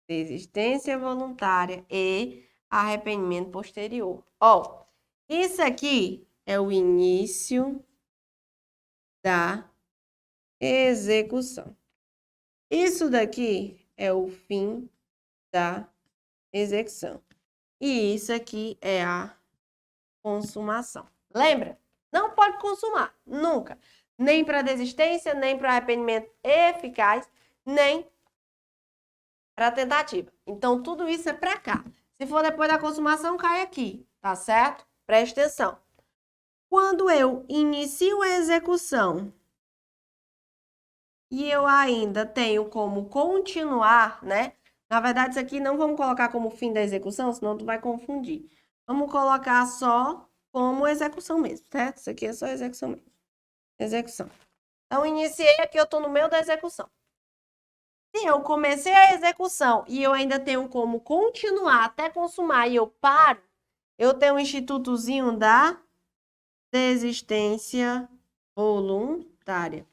desistência voluntária e arrependimento posterior. Ó, isso aqui é o início da execução. Isso daqui é o fim da execução. E isso aqui é a consumação. Lembra? Não pode consumar, nunca. Nem para desistência, nem para arrependimento eficaz, nem para tentativa. Então, tudo isso é para cá. Se for depois da consumação, cai aqui, tá certo? Preste atenção. Quando eu inicio a execução e eu ainda tenho como continuar, né? Na verdade, isso aqui não vamos colocar como fim da execução, senão tu vai confundir. Vamos colocar só como execução mesmo, certo? Isso aqui é só execução mesmo. Execução. Então, iniciei aqui, eu estou no meio da execução. Se eu comecei a execução e eu ainda tenho como continuar até consumar e eu paro, eu tenho um institutozinho da desistência voluntária.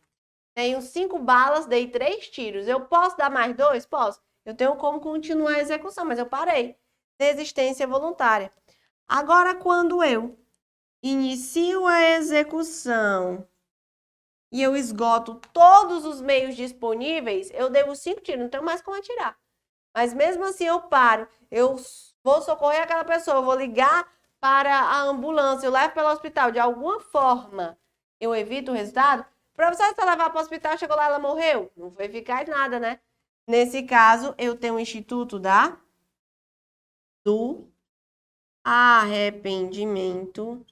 Tenho 5 balas, dei 3 tiros. Eu posso dar mais 2? Posso. Eu tenho como continuar a execução, mas eu parei. Desistência voluntária. Agora, quando eu inicio a execução e eu esgoto todos os meios disponíveis, eu devo 5 tiros, não tenho mais como atirar. Mas mesmo assim eu paro, eu vou socorrer aquela pessoa, eu vou ligar para a ambulância, eu levo para o hospital, de alguma forma eu evito o resultado. Professor, se eu levar para o hospital, chegou lá, ela morreu? Não foi eficaz nada, né? Nesse caso, eu tenho o Instituto do Arrependimento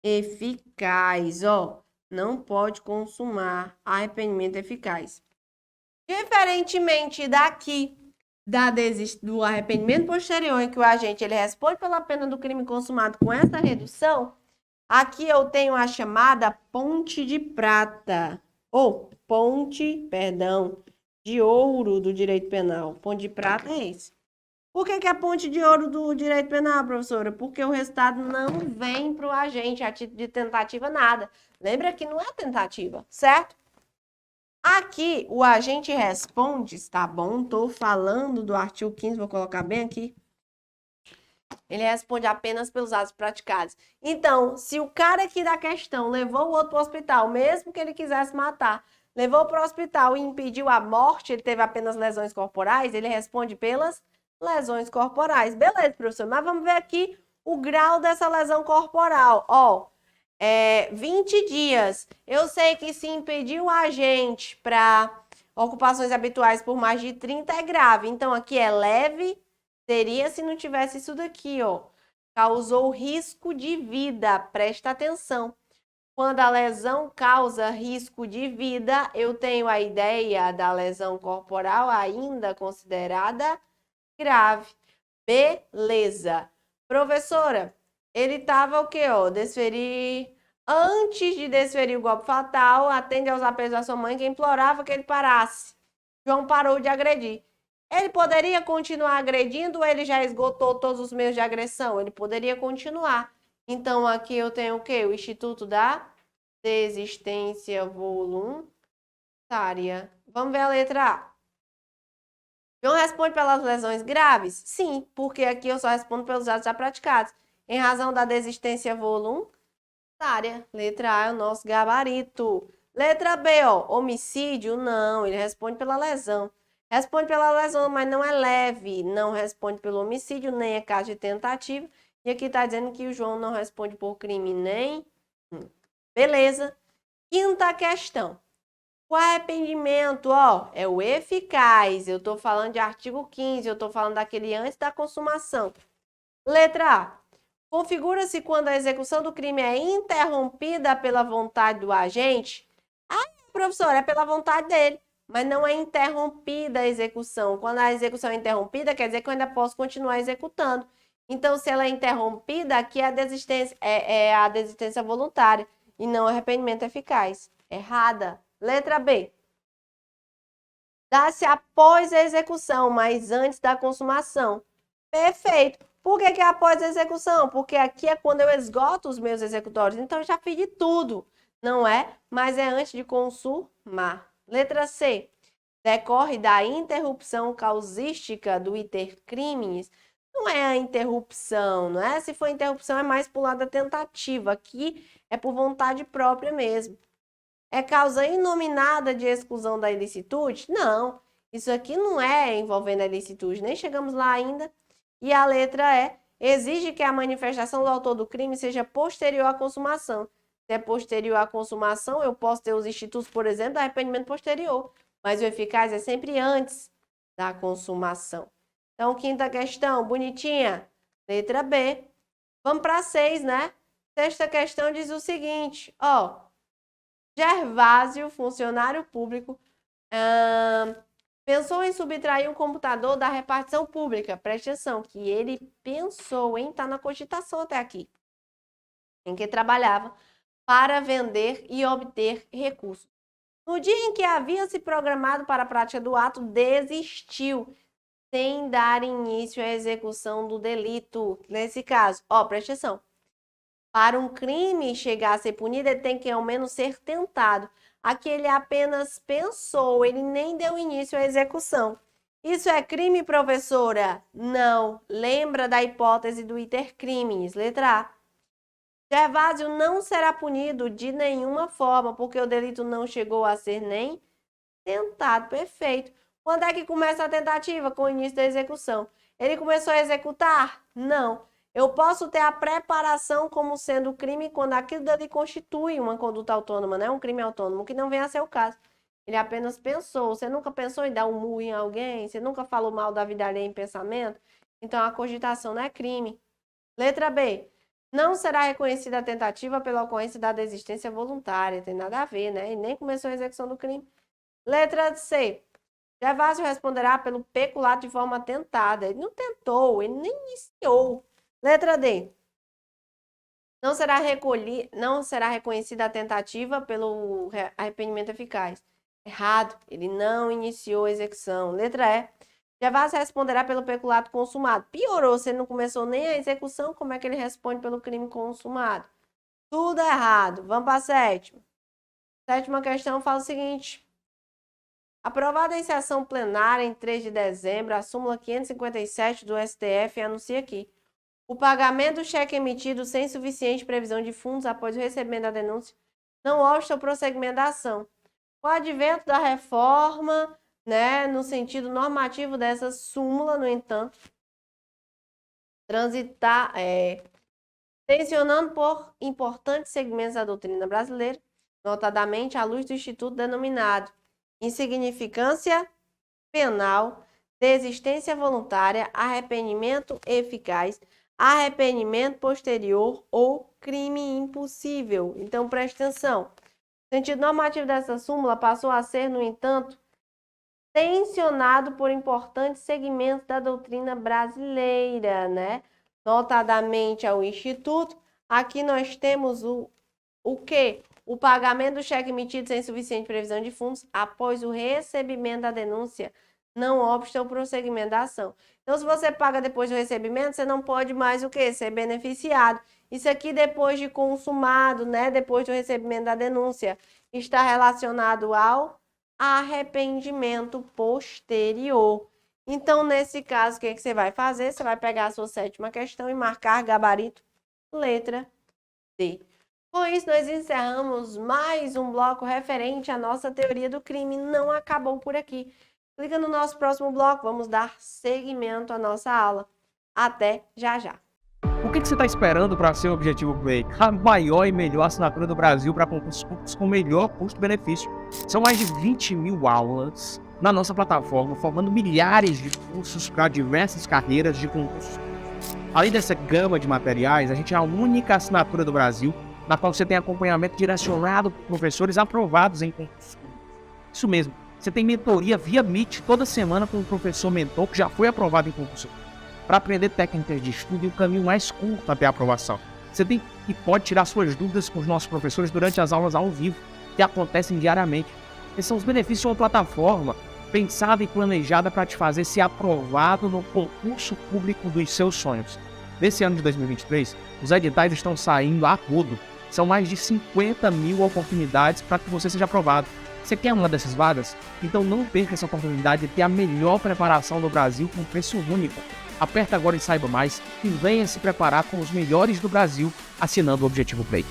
Eficaz, ó. Não pode consumar arrependimento eficaz. Diferentemente daqui, do arrependimento posterior, em que o agente ele responde pela pena do crime consumado com essa redução, aqui eu tenho a chamada ponte de prata, ou ponte, perdão, de ouro do direito penal. Ponte de prata é esse. Por que é ponte de ouro do direito penal, professora? Porque o resultado não vem para o agente a título de tentativa, nada. Lembra que não é tentativa, certo? Aqui, o agente responde, tá bom? Estou falando do artigo 15, vou colocar bem aqui. Ele responde apenas pelos atos praticados. Então, se o cara aqui da questão levou o outro para o hospital, mesmo que ele quisesse matar, levou para o hospital e impediu a morte, ele teve apenas lesões corporais, ele responde pelas lesões corporais. Beleza, professor, mas vamos ver aqui o grau dessa lesão corporal. Ó, 20 dias. Eu sei que se impedir o agente para ocupações habituais por mais de 30 é grave. Então, aqui é leve, seria se não tivesse isso daqui, ó. Causou risco de vida. Presta atenção. Quando a lesão causa risco de vida, eu tenho a ideia da lesão corporal ainda considerada grave. Beleza. Professora, ele estava o quê? Ó, antes de desferir o golpe fatal, atende aos apelos da sua mãe que implorava que ele parasse. João parou de agredir. Ele poderia continuar agredindo ou ele já esgotou todos os meios de agressão? Ele poderia continuar. Então, aqui eu tenho o quê? O Instituto da Desistência Voluntária. Vamos ver a letra A. João responde pelas lesões graves? Sim, porque aqui eu só respondo pelos atos já praticados. Em razão da desistência voluntária. Letra A é o nosso gabarito. Letra B, ó, homicídio? Não, ele responde pela lesão. Responde pela lesão, mas não é leve. Não responde pelo homicídio, nem é caso de tentativa. E aqui está dizendo que o João não responde por crime nem. Beleza. Quinta questão. O arrependimento, ó, é o eficaz. Eu estou falando de artigo 15, eu estou falando daquele antes da consumação. Letra A. Configura-se quando a execução do crime é interrompida pela vontade do agente. Ah, professor, é pela vontade dele, mas não é interrompida a execução. Quando a execução é interrompida, quer dizer que eu ainda posso continuar executando. Então, se ela é interrompida, aqui é a desistência voluntária e não arrependimento eficaz. Errada. Letra B. Dá-se após a execução, mas antes da consumação. Perfeito. Por que é após a execução? Porque aqui é quando eu esgoto os meus executórios. Então, eu já fiz de tudo. Não é? Mas é antes de consumar. Letra C. Decorre da interrupção causística do iter crimes. Não é a interrupção, não é? Se for interrupção, é mais por lado da tentativa. Aqui é por vontade própria mesmo. É causa inominada de exclusão da ilicitude? Não. Isso aqui não é envolvendo a ilicitude. Nem chegamos lá ainda. E a letra E. Exige que a manifestação do autor do crime seja posterior à consumação. Se é posterior à consumação, eu posso ter os institutos, por exemplo, do arrependimento posterior. Mas o eficaz é sempre antes da consumação. Então, quinta questão, bonitinha. Letra B. Vamos para 6, né? Sexta questão diz o seguinte, ó. Gervásio, funcionário público, pensou em subtrair um computador da repartição pública. Preste atenção, que ele pensou em estar na cogitação até aqui. Em que trabalhava para vender e obter recursos. No dia em que havia se programado para a prática do ato, desistiu, sem dar início à execução do delito. Nesse caso, ó, preste atenção. Para um crime chegar a ser punido, ele tem que ao menos ser tentado. Aqui ele apenas pensou, ele nem deu início à execução. Isso é crime, professora? Não. Lembra da hipótese do iter crimes. Letra A. Gervásio não será punido de nenhuma forma, porque o delito não chegou a ser nem tentado. Perfeito. Quando é que começa a tentativa? Com o início da execução. Ele começou a executar? Não. Eu posso ter a preparação como sendo crime quando aquilo dali constitui uma conduta autônoma, né? Um crime autônomo, que não vem a ser o caso. Ele apenas pensou. Você nunca pensou em dar um murro em alguém? Você nunca falou mal da vida alheia em pensamento? Então, a cogitação não é crime. Letra B. Não será reconhecida a tentativa pela ocorrência da desistência voluntária. Tem nada a ver, né? Ele nem começou a execução do crime. Letra C. Gervásio responderá pelo peculato de forma tentada. Ele não tentou, ele nem iniciou. Letra D. Não será reconhecida a tentativa pelo arrependimento eficaz. Errado. Ele não iniciou a execução. Letra E. Gervásio responderá pelo peculato consumado. Piorou, se ele não começou nem a execução, como é que ele responde pelo crime consumado? Tudo errado. Vamos para a sétima. Sétima questão fala o seguinte. Aprovada em sessão plenária em 3 de dezembro, a súmula 557 do STF anuncia que o pagamento do cheque emitido sem suficiente previsão de fundos após o recebimento da denúncia não obsta o prosseguimento da ação. Com o advento da reforma, né, no sentido normativo dessa súmula, no entanto, tensionando por importantes segmentos da doutrina brasileira, notadamente à luz do instituto denominado insignificância penal, desistência voluntária, arrependimento eficaz, arrependimento posterior ou crime impossível. Então, preste atenção. O sentido normativo dessa súmula passou a ser, no entanto, tensionado por importantes segmentos da doutrina brasileira, né? Notadamente ao Instituto. Aqui nós temos o quê? O pagamento do cheque emitido sem suficiente previsão de fundos após o recebimento da denúncia não obsta o prosseguimento da ação. Então, se você paga depois do recebimento, você não pode mais o quê? Ser beneficiado. Isso aqui depois de consumado, né? Depois do recebimento da denúncia, está relacionado ao arrependimento posterior. Então, nesse caso, o que você vai fazer? Você vai pegar a sua 7ª questão e marcar gabarito letra D. Com isso, nós encerramos mais um bloco referente à nossa teoria do crime. Não acabou por aqui. Clica no nosso próximo bloco, vamos dar seguimento à nossa aula. Até já já. O que você está esperando para ser o Objetivo Play? A maior e melhor assinatura do Brasil para concursos públicos com melhor custo-benefício. São mais de 20.000 aulas na nossa plataforma, formando milhares de cursos para diversas carreiras de concursos. Além dessa gama de materiais, a gente é a única assinatura do Brasil na qual você tem acompanhamento direcionado por professores aprovados em concursos públicos. Isso mesmo, você tem mentoria via Meet toda semana com um professor mentor que já foi aprovado em concurso público, para aprender técnicas de estudo e o caminho mais curto até a aprovação. Você tem e pode tirar suas dúvidas com os nossos professores durante as aulas ao vivo, que acontecem diariamente. Esses são os benefícios de uma plataforma pensada e planejada para te fazer ser aprovado no concurso público dos seus sonhos. Nesse ano de 2023, os editais estão saindo a rodo. São mais de 50.000 oportunidades para que você seja aprovado. Você quer uma dessas vagas? Então não perca essa oportunidade de ter a melhor preparação do Brasil com preço único. Aperta agora e saiba mais e venha se preparar com os melhores do Brasil assinando o Objetivo Play.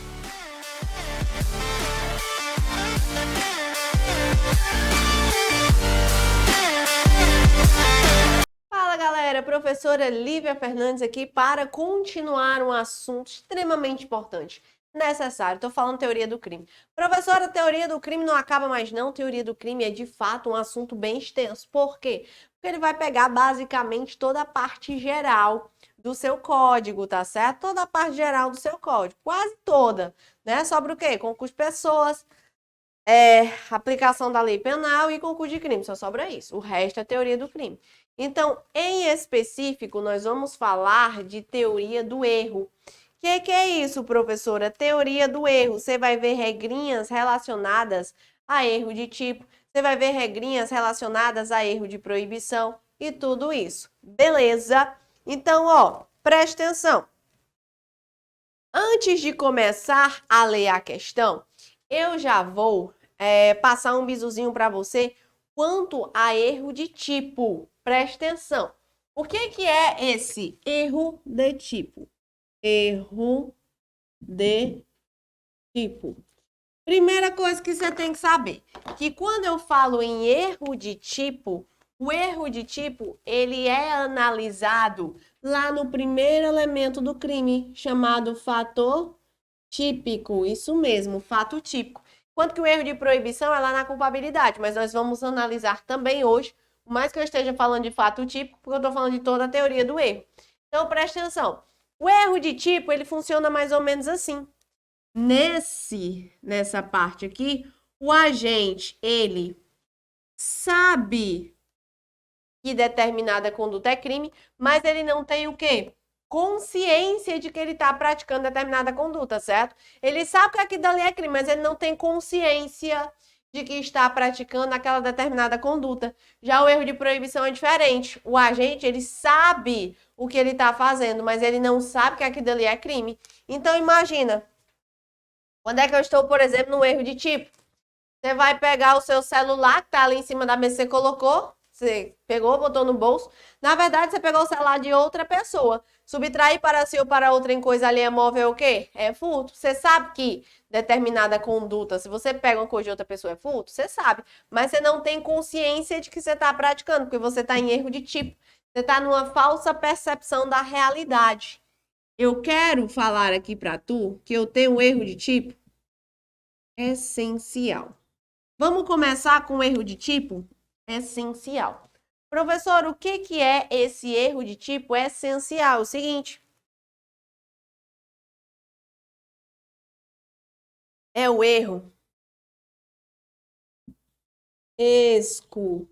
Fala galera, professora Lívia Fernandes aqui para continuar um assunto extremamente importante, necessário. Estou falando teoria do crime. Professora, teoria do crime não acaba mais não. Teoria do crime é de fato um assunto bem extenso. Por quê? Porque ele vai pegar basicamente toda a parte geral do seu código, tá certo? Toda a parte geral do seu código, quase toda, né? Sobre o quê? Concurso de pessoas, aplicação da lei penal e concurso de crime, só sobra isso. O resto é teoria do crime. Então, em específico, nós vamos falar de teoria do erro. O que é isso, professora? Teoria do erro. Você vai ver regrinhas relacionadas a erro de tipo, você vai ver regrinhas relacionadas a erro de proibição e tudo isso. Beleza? Então, ó, preste atenção. Antes de começar a ler a questão, eu já vou passar um bizuzinho para você quanto a erro de tipo. Preste atenção. O que é esse erro de tipo? Erro de tipo. Primeira coisa que você tem que saber, que quando eu falo em erro de tipo, o erro de tipo, ele é analisado lá no primeiro elemento do crime, chamado fator típico. Isso mesmo, fato típico. Enquanto que o erro de proibição é lá na culpabilidade, mas nós vamos analisar também hoje, por mais que eu esteja falando de fato típico, porque eu estou falando de toda a teoria do erro. Então, preste atenção. O erro de tipo, ele funciona mais ou menos assim. Nessa parte aqui, o agente, ele sabe que determinada conduta é crime, mas ele não tem o quê? Consciência de que ele está praticando determinada conduta, certo? Ele sabe que aquilo dali é crime, mas ele não tem consciência de que está praticando aquela determinada conduta. Já o erro de proibição é diferente. O agente, ele sabe o que ele está fazendo, mas ele não sabe que aquilo ali é crime. Então, imagina, quando é que eu estou, por exemplo, no erro de tipo? Você vai pegar o seu celular, que está ali em cima da mesa, você colocou, você pegou, botou no bolso. Na verdade, você pegou o celular de outra pessoa. Subtrair para si ou para outra em coisa alheia móvel é o quê? É furto. Você sabe que determinada conduta, se você pega uma coisa de outra pessoa, é furto? Você sabe. Mas você não tem consciência de que você está praticando, porque você está em erro de tipo. Você está numa falsa percepção da realidade. Eu quero falar aqui para tu que eu tenho um erro de tipo essencial. Vamos começar com o erro de tipo essencial. Professor, o que é esse erro de tipo essencial? O seguinte, é o erro excusável,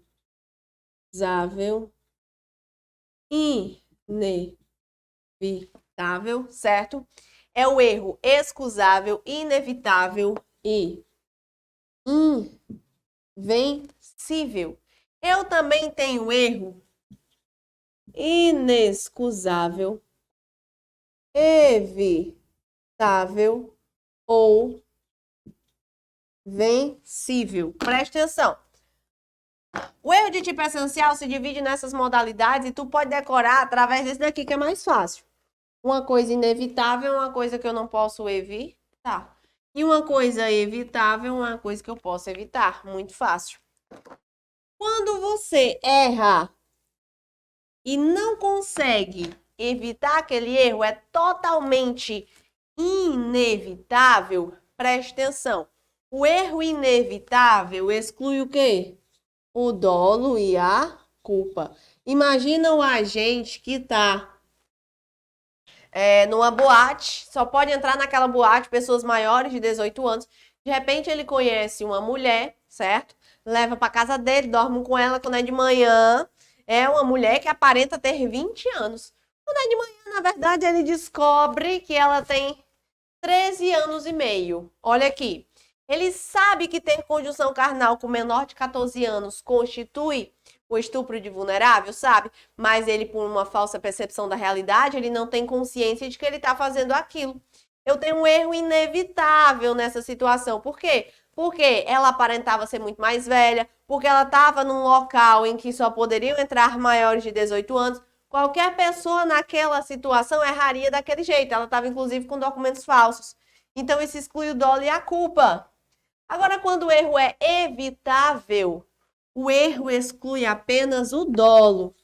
inevitável, certo? É o erro excusável, inevitável e invencível. Eu também tenho erro inexcusável, evitável ou vencível. Presta atenção. O erro de tipo essencial se divide nessas modalidades e tu pode decorar através desse daqui que é mais fácil. Uma coisa inevitável é uma coisa que eu não posso evitar. E uma coisa evitável é uma coisa que eu posso evitar. Muito fácil. Quando você erra e não consegue evitar aquele erro, é totalmente inevitável. Preste atenção. O erro inevitável exclui o quê? O dolo e a culpa. Imagina o agente que está numa boate, só pode entrar naquela boate pessoas maiores de 18 anos. De repente ele conhece uma mulher, certo? Leva para casa dele, dorme com ela quando é de manhã. É uma mulher que aparenta ter 20 anos. Quando é de manhã, na verdade, ele descobre que ela tem 13 anos e meio. Olha aqui. Ele sabe que ter conjunção carnal com menor de 14 anos constitui o estupro de vulnerável, sabe? Mas ele, por uma falsa percepção da realidade, ele não tem consciência de que ele está fazendo aquilo. Eu tenho um erro inevitável nessa situação. Por quê? Porque ela aparentava ser muito mais velha, porque ela estava num local em que só poderiam entrar maiores de 18 anos. Qualquer pessoa naquela situação erraria daquele jeito. Ela estava, inclusive, com documentos falsos. Então, isso exclui o dolo e a culpa. Agora, quando o erro é evitável, o erro exclui apenas o dolo,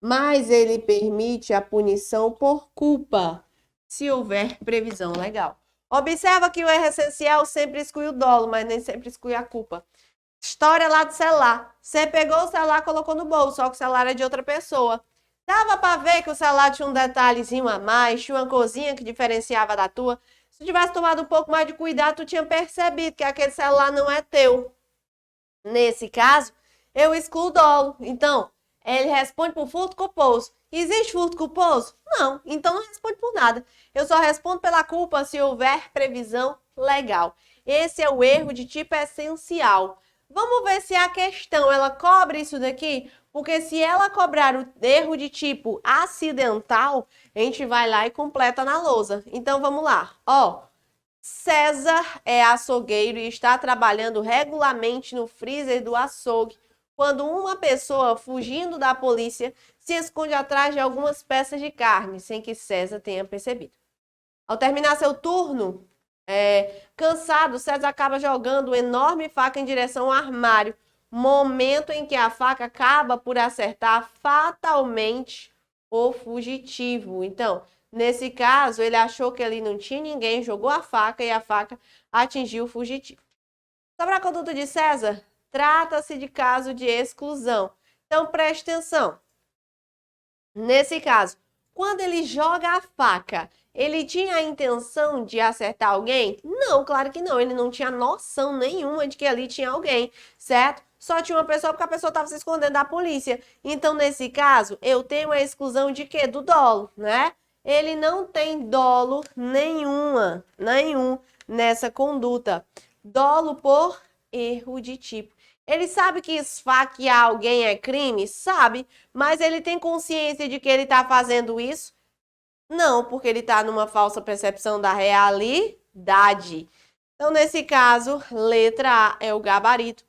mas ele permite a punição por culpa, se houver previsão legal. Observa que o erro essencial sempre exclui o dolo, mas nem sempre exclui a culpa. História lá do celular. Você pegou o celular e colocou no bolso, só que o celular é de outra pessoa. Dava para ver que o celular tinha um detalhezinho a mais, tinha uma coisinha que diferenciava da tua. Se tivesse tomado um pouco mais de cuidado, tu tinha percebido que aquele celular não é teu. Nesse caso, eu excluo o dolo. Então, ele responde por furto culposo. Existe furto culposo? Não. Então, não responde por nada. Eu só respondo pela culpa se houver previsão legal. Esse é o erro de tipo essencial. Vamos ver se a questão ela cobre isso daqui? Porque se ela cobrar o erro de tipo acidental, a gente vai lá e completa na lousa. Então, vamos lá. Ó, César é açougueiro e está trabalhando regularmente no freezer do açougue quando uma pessoa, fugindo da polícia, se esconde atrás de algumas peças de carne, sem que César tenha percebido. Ao terminar seu turno, cansado, César acaba jogando uma enorme faca em direção ao armário, momento em que a faca acaba por acertar fatalmente o fugitivo. Então, nesse caso, ele achou que ali não tinha ninguém, jogou a faca e a faca atingiu o fugitivo. Sobre a conduta de César, trata-se de caso de exclusão. Então, preste atenção. Nesse caso, quando ele joga a faca, ele tinha a intenção de acertar alguém? Não, claro que não. Ele não tinha noção nenhuma de que ali tinha alguém, certo? Só tinha uma pessoa porque a pessoa estava se escondendo da polícia. Então, nesse caso, eu tenho a exclusão de quê? Do dolo, né? Ele não tem dolo nenhum nessa conduta. Dolo por erro de tipo. Ele sabe que esfaquear alguém é crime? Sabe. Mas ele tem consciência de que ele está fazendo isso? Não, porque ele está numa falsa percepção da realidade. Então, nesse caso, letra A é o gabarito.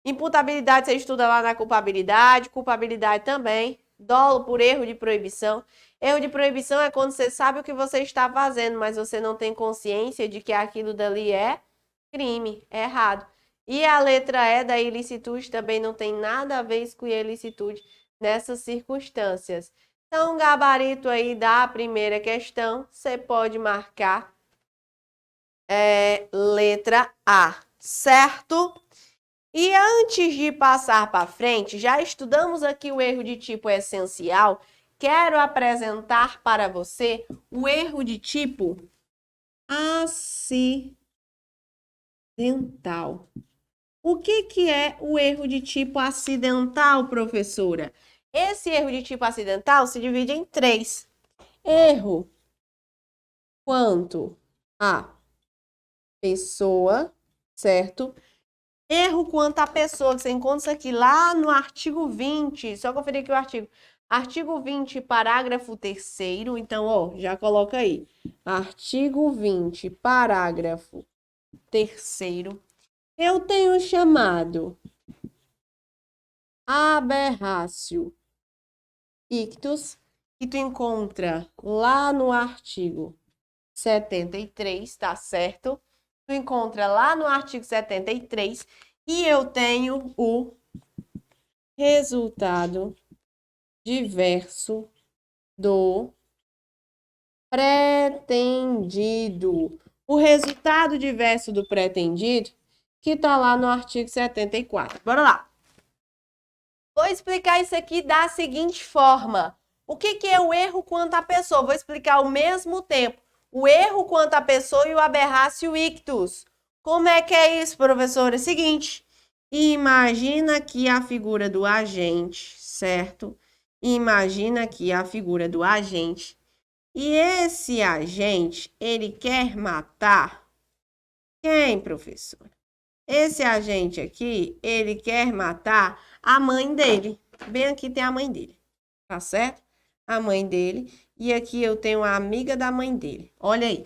Imputabilidade você estuda lá na culpabilidade, culpabilidade também. Dolo por erro de proibição. Erro de proibição é quando você sabe o que você está fazendo, mas você não tem consciência de que aquilo dali é crime, é errado. E a letra E da ilicitude também não tem nada a ver com excluir a ilicitude nessas circunstâncias. Então, o gabarito aí da primeira questão, você pode marcar letra A, certo? E antes de passar para frente, já estudamos aqui o erro de tipo essencial. Quero apresentar para você o erro de tipo acidental. O que é o erro de tipo acidental, professora? Esse erro de tipo acidental se divide em 3. Erro quanto a pessoa, certo? Erro quanto à pessoa, que você encontra isso aqui lá no artigo 20. Só conferir aqui o artigo. Artigo 20, parágrafo 3º. Então, ó, já coloca aí. Artigo 20, parágrafo 3º. Eu tenho chamado aberratio ictus, que tu encontra lá no artigo 73, tá certo? Tu encontra lá no artigo 73 e eu tenho o resultado diverso do pretendido. O resultado diverso do pretendido que tá lá no artigo 74. Bora lá. Vou explicar isso aqui da seguinte forma. O que é o erro quanto à pessoa? Vou explicar ao mesmo tempo. O erro quanto à pessoa e o aberratio ictus. Como é que é isso, professora? É o seguinte. Imagina aqui a figura do agente, certo? Imagina aqui a figura do agente. E esse agente, ele quer matar quem, professora? Esse agente aqui, ele quer matar a mãe dele. Bem aqui tem a mãe dele, tá certo? A mãe dele. E aqui eu tenho a amiga da mãe dele. Olha aí.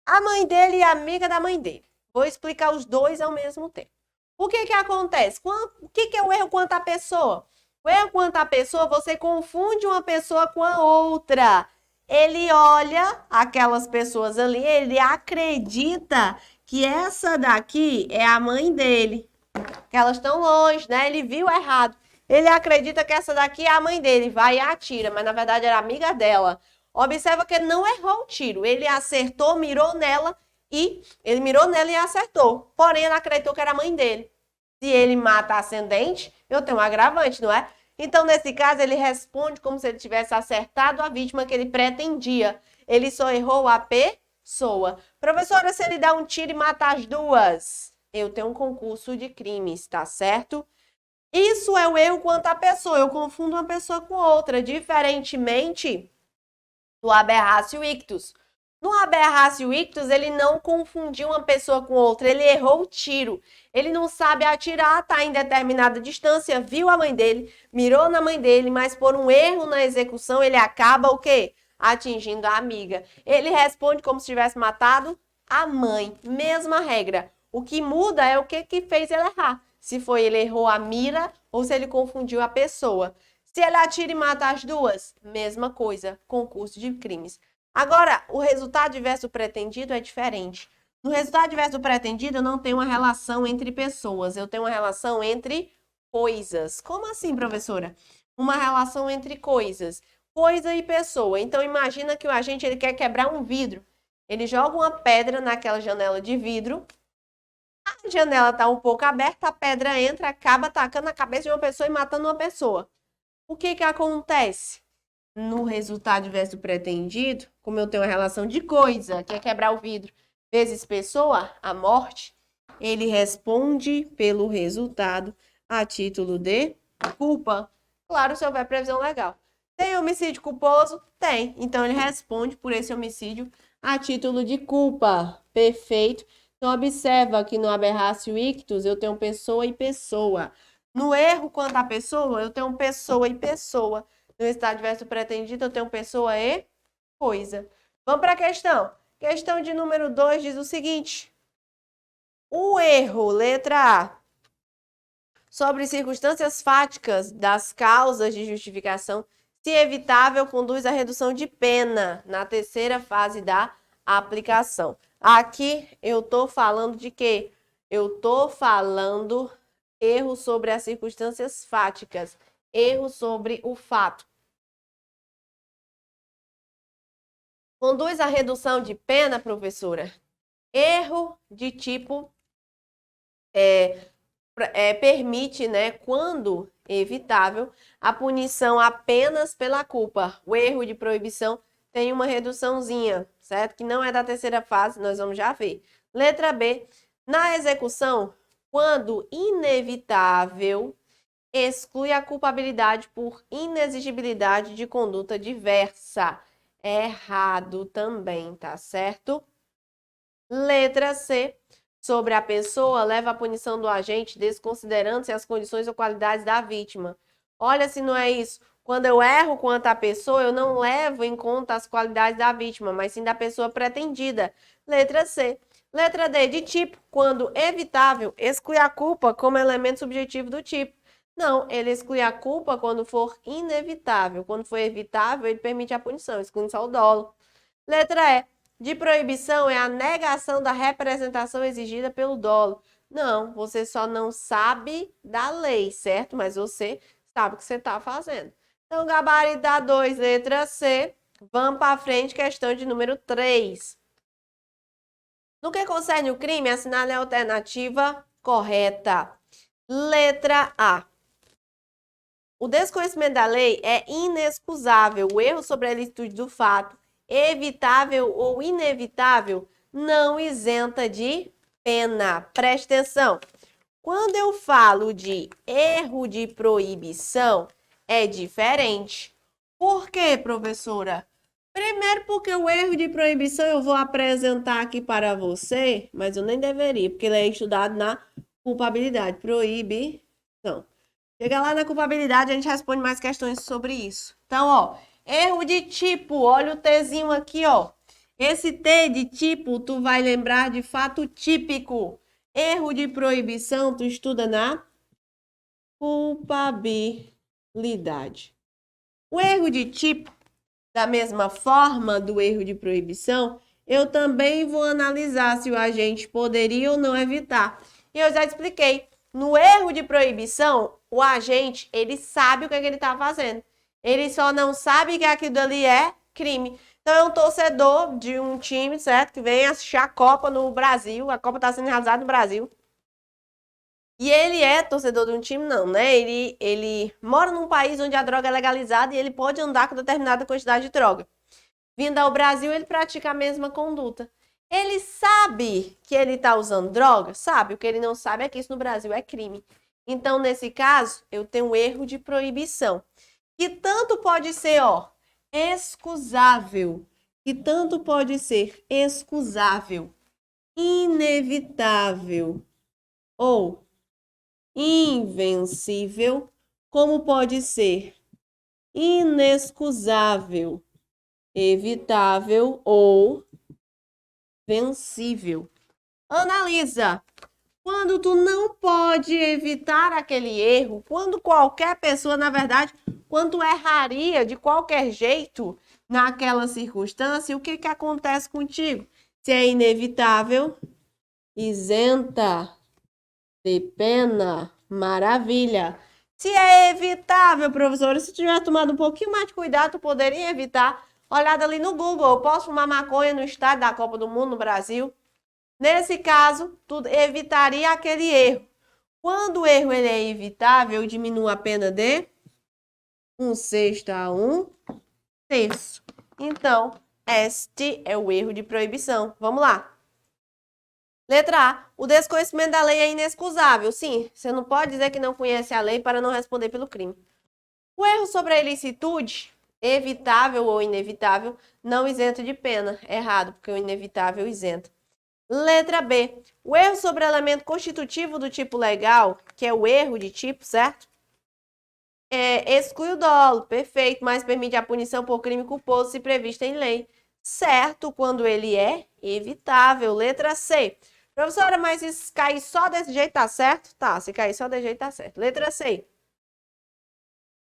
A mãe dele e a amiga da mãe dele. Vou explicar os dois ao mesmo tempo. O que acontece? O que é o erro quanto à pessoa? O erro quanto à pessoa, você confunde uma pessoa com a outra. Ele olha aquelas pessoas ali, ele acredita que essa daqui é a mãe dele. Que elas estão longe, né? Ele viu errado. Ele acredita que essa daqui é a mãe dele, vai e atira, mas na verdade era amiga dela. Observa que ele não errou o tiro, ele acertou, mirou nela e acertou. Porém, ele acreditou que era a mãe dele. Se ele mata a ascendente, eu tenho um agravante, não é? Então, nesse caso, ele responde como se ele tivesse acertado a vítima que ele pretendia. Ele só errou a pessoa. Professora, se ele dá um tiro e mata as duas, eu tenho um concurso de crimes, tá certo? Isso é o erro quanto à pessoa. Eu confundo uma pessoa com outra, diferentemente do aberratio ictus. No aberratio ictus, ele não confundiu uma pessoa com outra, ele errou o tiro. Ele não sabe atirar, tá em determinada distância, viu a mãe dele, mirou na mãe dele, mas por um erro na execução, ele acaba o quê? Atingindo a amiga. Ele responde como se tivesse matado a mãe. Mesma regra. O que muda é o que fez ele errar. Se foi ele errou a mira ou se ele confundiu a pessoa. Se ele atira e mata as duas, mesma coisa, concurso de crimes. Agora, o resultado diverso do pretendido é diferente. No resultado diverso do pretendido, eu não tenho uma relação entre pessoas, eu tenho uma relação entre coisas. Como assim, professora? Uma relação entre coisas. Coisa e pessoa. Então, imagina que o agente ele quer quebrar um vidro. Ele joga uma pedra naquela janela de vidro. A janela está um pouco aberta, a pedra entra, acaba atacando a cabeça de uma pessoa e matando uma pessoa. O que acontece? No resultado diverso do pretendido, como eu tenho uma relação de coisa, que é quebrar o vidro, vezes pessoa, a morte, ele responde pelo resultado a título de culpa. Claro, se houver previsão legal. Tem homicídio culposo? Tem. Então, ele responde por esse homicídio a título de culpa. Perfeito. Então, observa que no aberratio ictus eu tenho pessoa e pessoa. No erro quanto à pessoa, eu tenho pessoa e pessoa. No estado diverso pretendido, eu tenho pessoa e coisa. Vamos para a questão. Questão de número 2 diz o seguinte. O erro, letra A, sobre circunstâncias fáticas das causas de justificação, se evitável, conduz à redução de pena na terceira fase da aplicação. Aqui eu estou falando de quê? Eu estou falando erro sobre as circunstâncias fáticas, erro sobre o fato. Conduz à redução de pena, professora? Erro de tipo permite, né, quando evitável, a punição apenas pela culpa. O erro de proibição tem uma reduçãozinha, certo? Que não é da terceira fase, nós vamos já ver. Letra B. Na execução, quando inevitável, exclui a culpabilidade por inexigibilidade de conduta diversa. Errado também, tá certo? Letra C. sobre a pessoa leva à punição do agente, desconsiderando-se as condições ou qualidades da vítima. Olha se não é isso. Quando eu erro quanto à pessoa, eu não levo em conta as qualidades da vítima, mas sim da pessoa pretendida. Letra C. Letra D, de tipo, quando evitável, exclui a culpa como elemento subjetivo do tipo. Não, ele exclui a culpa quando for inevitável. Quando for evitável, ele permite a punição, excluindo só o dolo. Letra E, de proibição é a negação da representação exigida pelo dolo. Não, você só não sabe da lei, certo? Mas você sabe o que você está fazendo. Então, gabarito da 2, letra C. Vamos para frente, questão de número 3. No que concerne o crime, assinale a alternativa correta. Letra A. O desconhecimento da lei é inexcusável. O erro sobre a ilicitude do fato, evitável ou inevitável, não isenta de pena. Preste atenção. Quando eu falo de erro de proibição, é diferente. Por quê, professora? Primeiro porque o erro de proibição eu vou apresentar aqui para você, mas eu nem deveria, porque ele é estudado na culpabilidade. Proibição. Chega lá na culpabilidade, a gente responde mais questões sobre isso. Então, ó, erro de tipo, olha o Tzinho aqui, ó. Esse T de tipo, tu vai lembrar de fato típico. Erro de proibição, tu estuda na culpabilidade. O erro de tipo, da mesma forma do erro de proibição, eu também vou analisar se o agente poderia ou não evitar. E eu já expliquei, no erro de proibição, o agente, ele sabe o que ele está fazendo. Ele só não sabe que aquilo ali é crime. Então, é um torcedor de um time, certo? Que vem assistir a Copa no Brasil. A Copa está sendo realizada no Brasil. E ele é torcedor de um time, não, né? Ele mora num país onde a droga é legalizada e ele pode andar com determinada quantidade de droga. Vindo ao Brasil, ele pratica a mesma conduta. Ele sabe que ele está usando droga? Sabe. O que ele não sabe é que isso no Brasil é crime. Então, nesse caso, eu tenho um erro de proibição. Que tanto pode ser, ó, excusável. Que tanto pode ser excusável, inevitável ou invencível, como pode ser inexcusável, evitável ou vencível. Analisa. Quando tu não pode evitar aquele erro, quando qualquer pessoa, na verdade, quando tu erraria de qualquer jeito naquela circunstância, o que acontece contigo? Se é inevitável, isenta de pena, maravilha. Se é evitável, professora, se tiver tomado um pouquinho mais de cuidado, tu poderia evitar. Olhada ali no Google, eu posso fumar maconha no estádio da Copa do Mundo no Brasil? Nesse caso, tu evitaria aquele erro. Quando o erro ele é evitável, eu diminuo a pena de 1/6 a 1/3. Então, este é o erro de proibição. Vamos lá. Letra A. O desconhecimento da lei é inexcusável. Sim, você não pode dizer que não conhece a lei para não responder pelo crime. O erro sobre a ilicitude, evitável ou inevitável, não isento de pena. Errado, porque o inevitável isenta. Letra B. O erro sobre o elemento constitutivo do tipo legal, que é o erro de tipo, certo? Exclui o dolo, perfeito, mas permite a punição por crime culposo se prevista em lei. Certo, quando ele é evitável. Letra C. Professora, mas se cair só desse jeito tá certo? Tá, se cair só desse jeito tá certo. Letra C.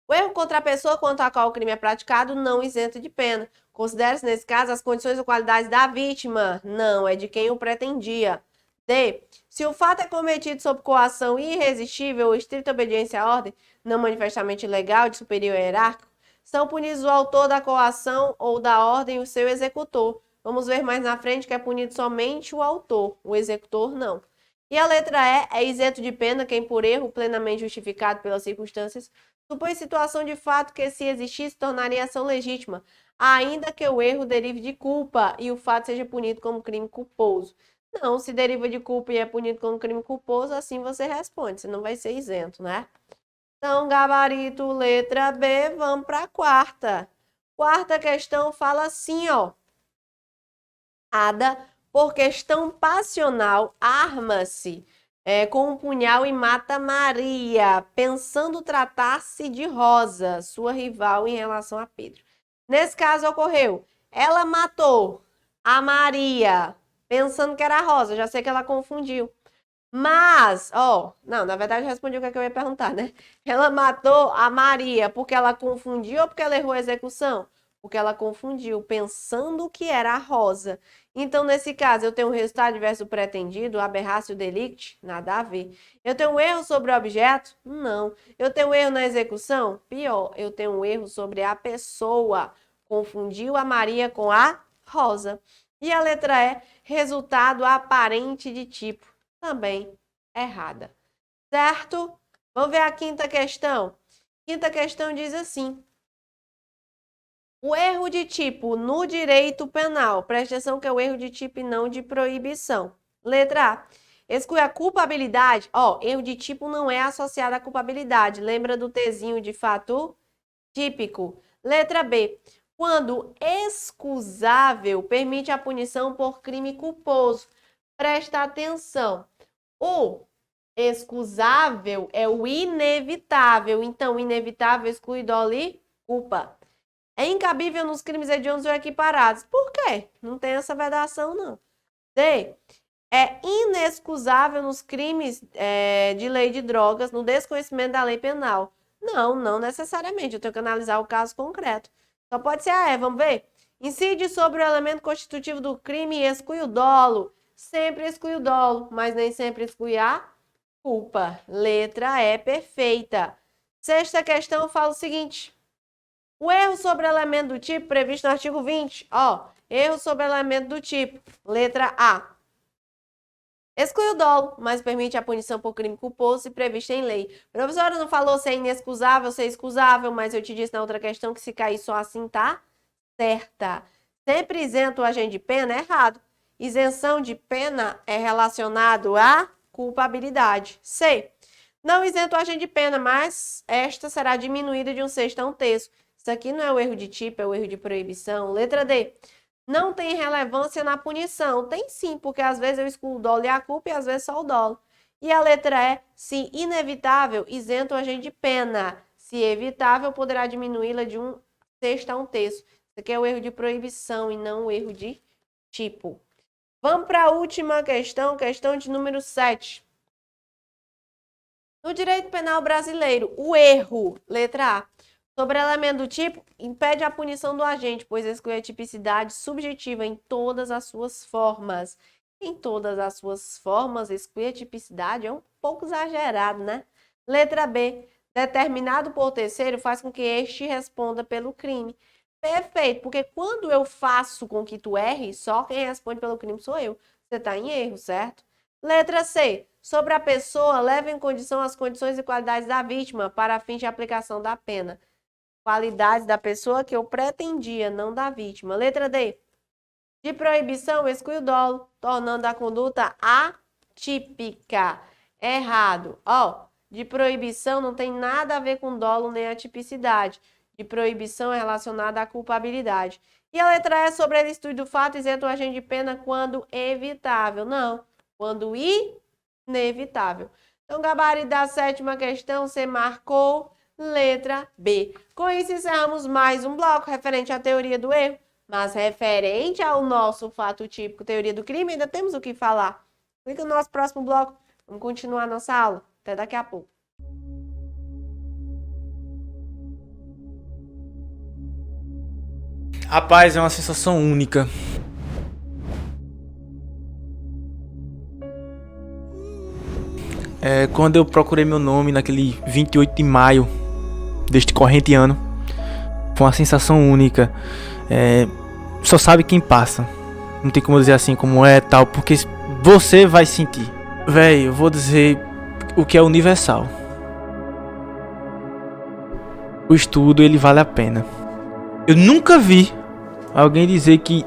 O erro contra a pessoa contra a qual o crime é praticado não isenta de pena. Considera-se, nesse caso, as condições ou qualidades da vítima. Não, é de quem o pretendia. D. Se o fato é cometido sob coação irresistível ou estrita obediência à ordem, não manifestamente ilegal, de superior hierárquico, são punidos o autor da coação ou da ordem e o seu executor. Vamos ver mais na frente que é punido somente o autor, o executor não. E a letra E é isento de pena quem por erro plenamente justificado pelas circunstâncias supõe situação de fato que, se existisse, tornaria ação legítima, ainda que o erro derive de culpa e o fato seja punido como crime culposo. Não, se deriva de culpa e é punido como crime culposo, assim você responde, você não vai ser isento, né? Então, gabarito, letra B, vamos para a quarta. Quarta questão fala assim, ó. Ada por questão passional, arma-se com um punhal e mata Maria, pensando tratar-se de Rosa, sua rival em relação a Pedro. Nesse caso ocorreu, ela matou a Maria, pensando que era a Rosa, já sei que ela confundiu. Mas, não, na verdade eu respondi o que eu ia perguntar, né? Ela matou a Maria porque ela confundiu ou porque ela errou a execução? Porque ela confundiu, pensando que era a Rosa. Então, nesse caso, eu tenho um resultado adverso pretendido, aberratio delicti, nada a ver. Eu tenho um erro sobre o objeto? Não. Eu tenho um erro na execução? Pior, eu tenho um erro sobre a pessoa. Confundiu a Maria com a Rosa. E a letra E, resultado aparente de tipo, também errada. Certo? Vamos ver a quinta questão. Quinta questão diz assim. O erro de tipo no direito penal. Preste atenção que é o erro de tipo e não de proibição. Letra A. Exclui a culpabilidade. Erro de tipo não é associado à culpabilidade. Lembra do Tzinho de fato típico. Letra B. Quando excusável, permite a punição por crime culposo. Presta atenção. O excusável é o inevitável. Então, inevitável exclui dolo e culpa. É incabível nos crimes hediondos ou equiparados. Por quê? Não tem essa vedação, não. D. É inexcusável nos crimes de lei de drogas, no desconhecimento da lei penal. Não necessariamente. Eu tenho que analisar o caso concreto. Só pode ser a E, vamos ver? Incide sobre o elemento constitutivo do crime e exclui o dolo. Sempre exclui o dolo, mas nem sempre exclui a culpa. Letra E, perfeita. Sexta questão fala o seguinte. O erro sobre elemento do tipo previsto no artigo 20. Erro sobre elemento do tipo. Letra A. Exclui o dolo, mas permite a punição por crime culposo se previsto em lei. A professora não falou se é inexcusável, se é excusável, mas eu te disse na outra questão que se cair só assim tá certa. Sempre isento o agente de pena é errado. Isenção de pena é relacionado à culpabilidade. C. Não isento o agente de pena, mas esta será diminuída de 1/6 a 1/3. Isso aqui não é o erro de tipo, é o erro de proibição. Letra D. Não tem relevância na punição. Tem sim, porque às vezes eu excluo o dolo e a culpa e às vezes só o dolo. E a letra E. Se inevitável, isento o agente de pena. Se evitável, poderá diminuí-la de 1/6 a 1/3. Isso aqui é o erro de proibição e não o erro de tipo. Vamos para a última questão, questão de número 7. No direito penal brasileiro, o erro, letra A, sobre elemento do tipo, impede a punição do agente, pois exclui a tipicidade subjetiva em todas as suas formas. Em todas as suas formas, excluir a tipicidade é um pouco exagerado, né? Letra B, determinado por terceiro faz com que este responda pelo crime. Perfeito, porque quando eu faço com que tu erre, só quem responde pelo crime sou eu. Você está em erro, certo? Letra C. Sobre a pessoa, leva em condição as condições e qualidades da vítima para fins de aplicação da pena. Qualidades da pessoa que eu pretendia, não da vítima. Letra D. De proibição, exclui o dolo, tornando a conduta atípica. Errado. De proibição não tem nada a ver com dolo nem a tipicidade. De proibição é relacionada à culpabilidade. E a letra E sobre a ilicitude do fato isenta o agente de pena quando evitável. Não, quando inevitável. Então, gabarito da sétima questão, você marcou letra B. Com isso, encerramos mais um bloco referente à teoria do erro. Mas referente ao nosso fato típico, teoria do crime, ainda temos o que falar. Clica no nosso próximo bloco. Vamos continuar a nossa aula. Até daqui a pouco. Rapaz, é uma sensação única. Quando eu procurei meu nome naquele 28 de maio deste corrente ano, foi uma sensação única. Só sabe quem passa. Não tem como dizer assim como é tal, porque você vai sentir. Véi, eu vou dizer o que é universal. O estudo, ele vale a pena. Eu nunca vi alguém dizer que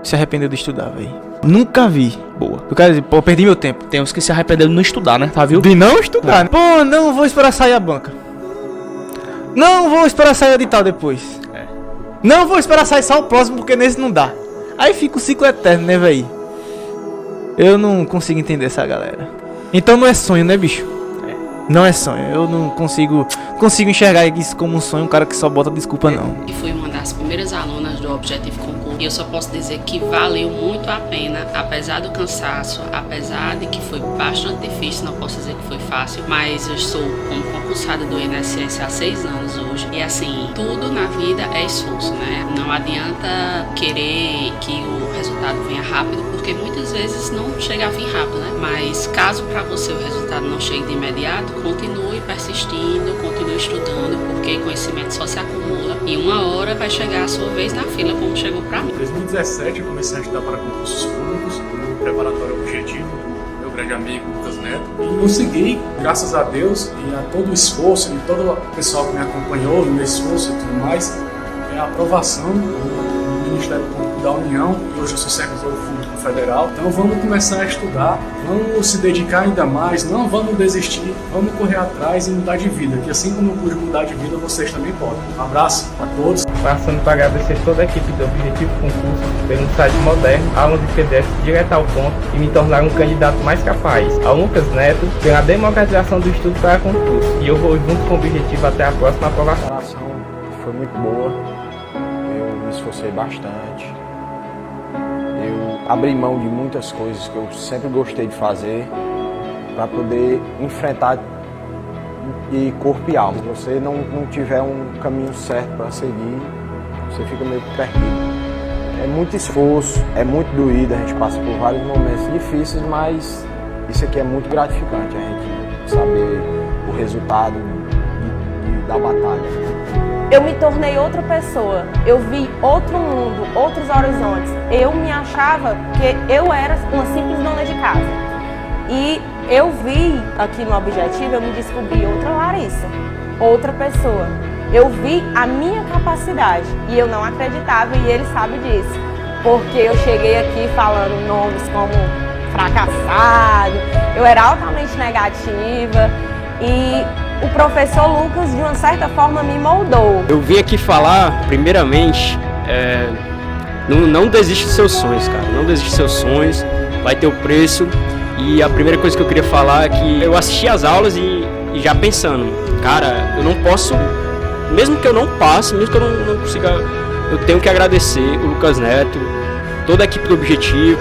se arrependeu de estudar, velho. Nunca vi. Boa. Eu quero dizer, pô, perdi meu tempo. Tem uns que se arrependeram de não estudar, né? Tá, viu? De não estudar, né? Pô, não vou esperar sair a banca. Não vou esperar sair o edital depois. Não vou esperar sair só o próximo, porque nesse não dá. Aí fica o ciclo eterno, né, velho? Eu não consigo entender essa galera. Então não é sonho, né, bicho? Não é sonho. Eu não consigo enxergar isso como um sonho, um cara que só bota desculpa, não. E fui uma das primeiras alunas do Objetivo Concurso. E eu só posso dizer que valeu muito a pena, apesar do cansaço, apesar de que foi bastante difícil, não posso dizer que foi fácil, mas eu estou como concursada do INSS há 6 anos hoje. E assim, tudo na vida é esforço, né? Não adianta querer que o resultado venha rápido, porque muitas vezes não chega a vir rápido, né? Mas caso para você o resultado não chegue de imediato, continue persistindo, continue estudando, porque conhecimento só se acumula e uma hora vai chegar a sua vez na fila, como chegou para mim. Em 2017 eu comecei a estudar para concursos públicos no preparatório Objetivo, meu grande amigo Lucas Neto, e consegui, graças a Deus e a todo o esforço e todo o pessoal que me acompanhou no meu esforço e tudo mais, a aprovação do Ministério Público da União, e hoje eu sou servidor público federal. Então vamos começar a estudar, vamos se dedicar ainda mais, não vamos desistir, vamos correr atrás e mudar de vida, que assim como eu pude mudar de vida, vocês também podem. Um abraço a todos. Passando para agradecer toda a equipe do Objetivo Concurso pelo site moderno, aulas de PDF direto ao ponto e me tornar um candidato mais capaz. Ao Lucas Neto pela democratização do estudo para concurso. E eu vou junto com o Objetivo até a próxima aprovação. A preparação foi muito boa, eu me esforcei bastante. Eu abri mão de muitas coisas que eu sempre gostei de fazer para poder enfrentar de corpo e alma. Se você não tiver um caminho certo para seguir, você fica meio perdido. É muito esforço, é muito doído, a gente passa por vários momentos difíceis, mas isso aqui é muito gratificante, a gente saber o resultado da batalha. Eu me tornei outra pessoa, eu vi outro mundo, outros horizontes. Eu me achava que eu era uma simples dona de casa. E eu vi aqui no Objetivo, eu me descobri outra Larissa, outra pessoa. Eu vi a minha capacidade e eu não acreditava e ele sabe disso. Porque eu cheguei aqui falando nomes como fracassado, eu era altamente negativa e o professor Lucas, de uma certa forma, me moldou. Eu vim aqui falar, primeiramente, não desiste dos seus sonhos, cara. Não desiste dos seus sonhos, vai ter o preço. E a primeira coisa que eu queria falar é que eu assisti às aulas e já pensando, cara, eu não posso, mesmo que eu não passe, mesmo que eu não consiga, eu tenho que agradecer o Lucas Neto, toda a equipe do Objetivo,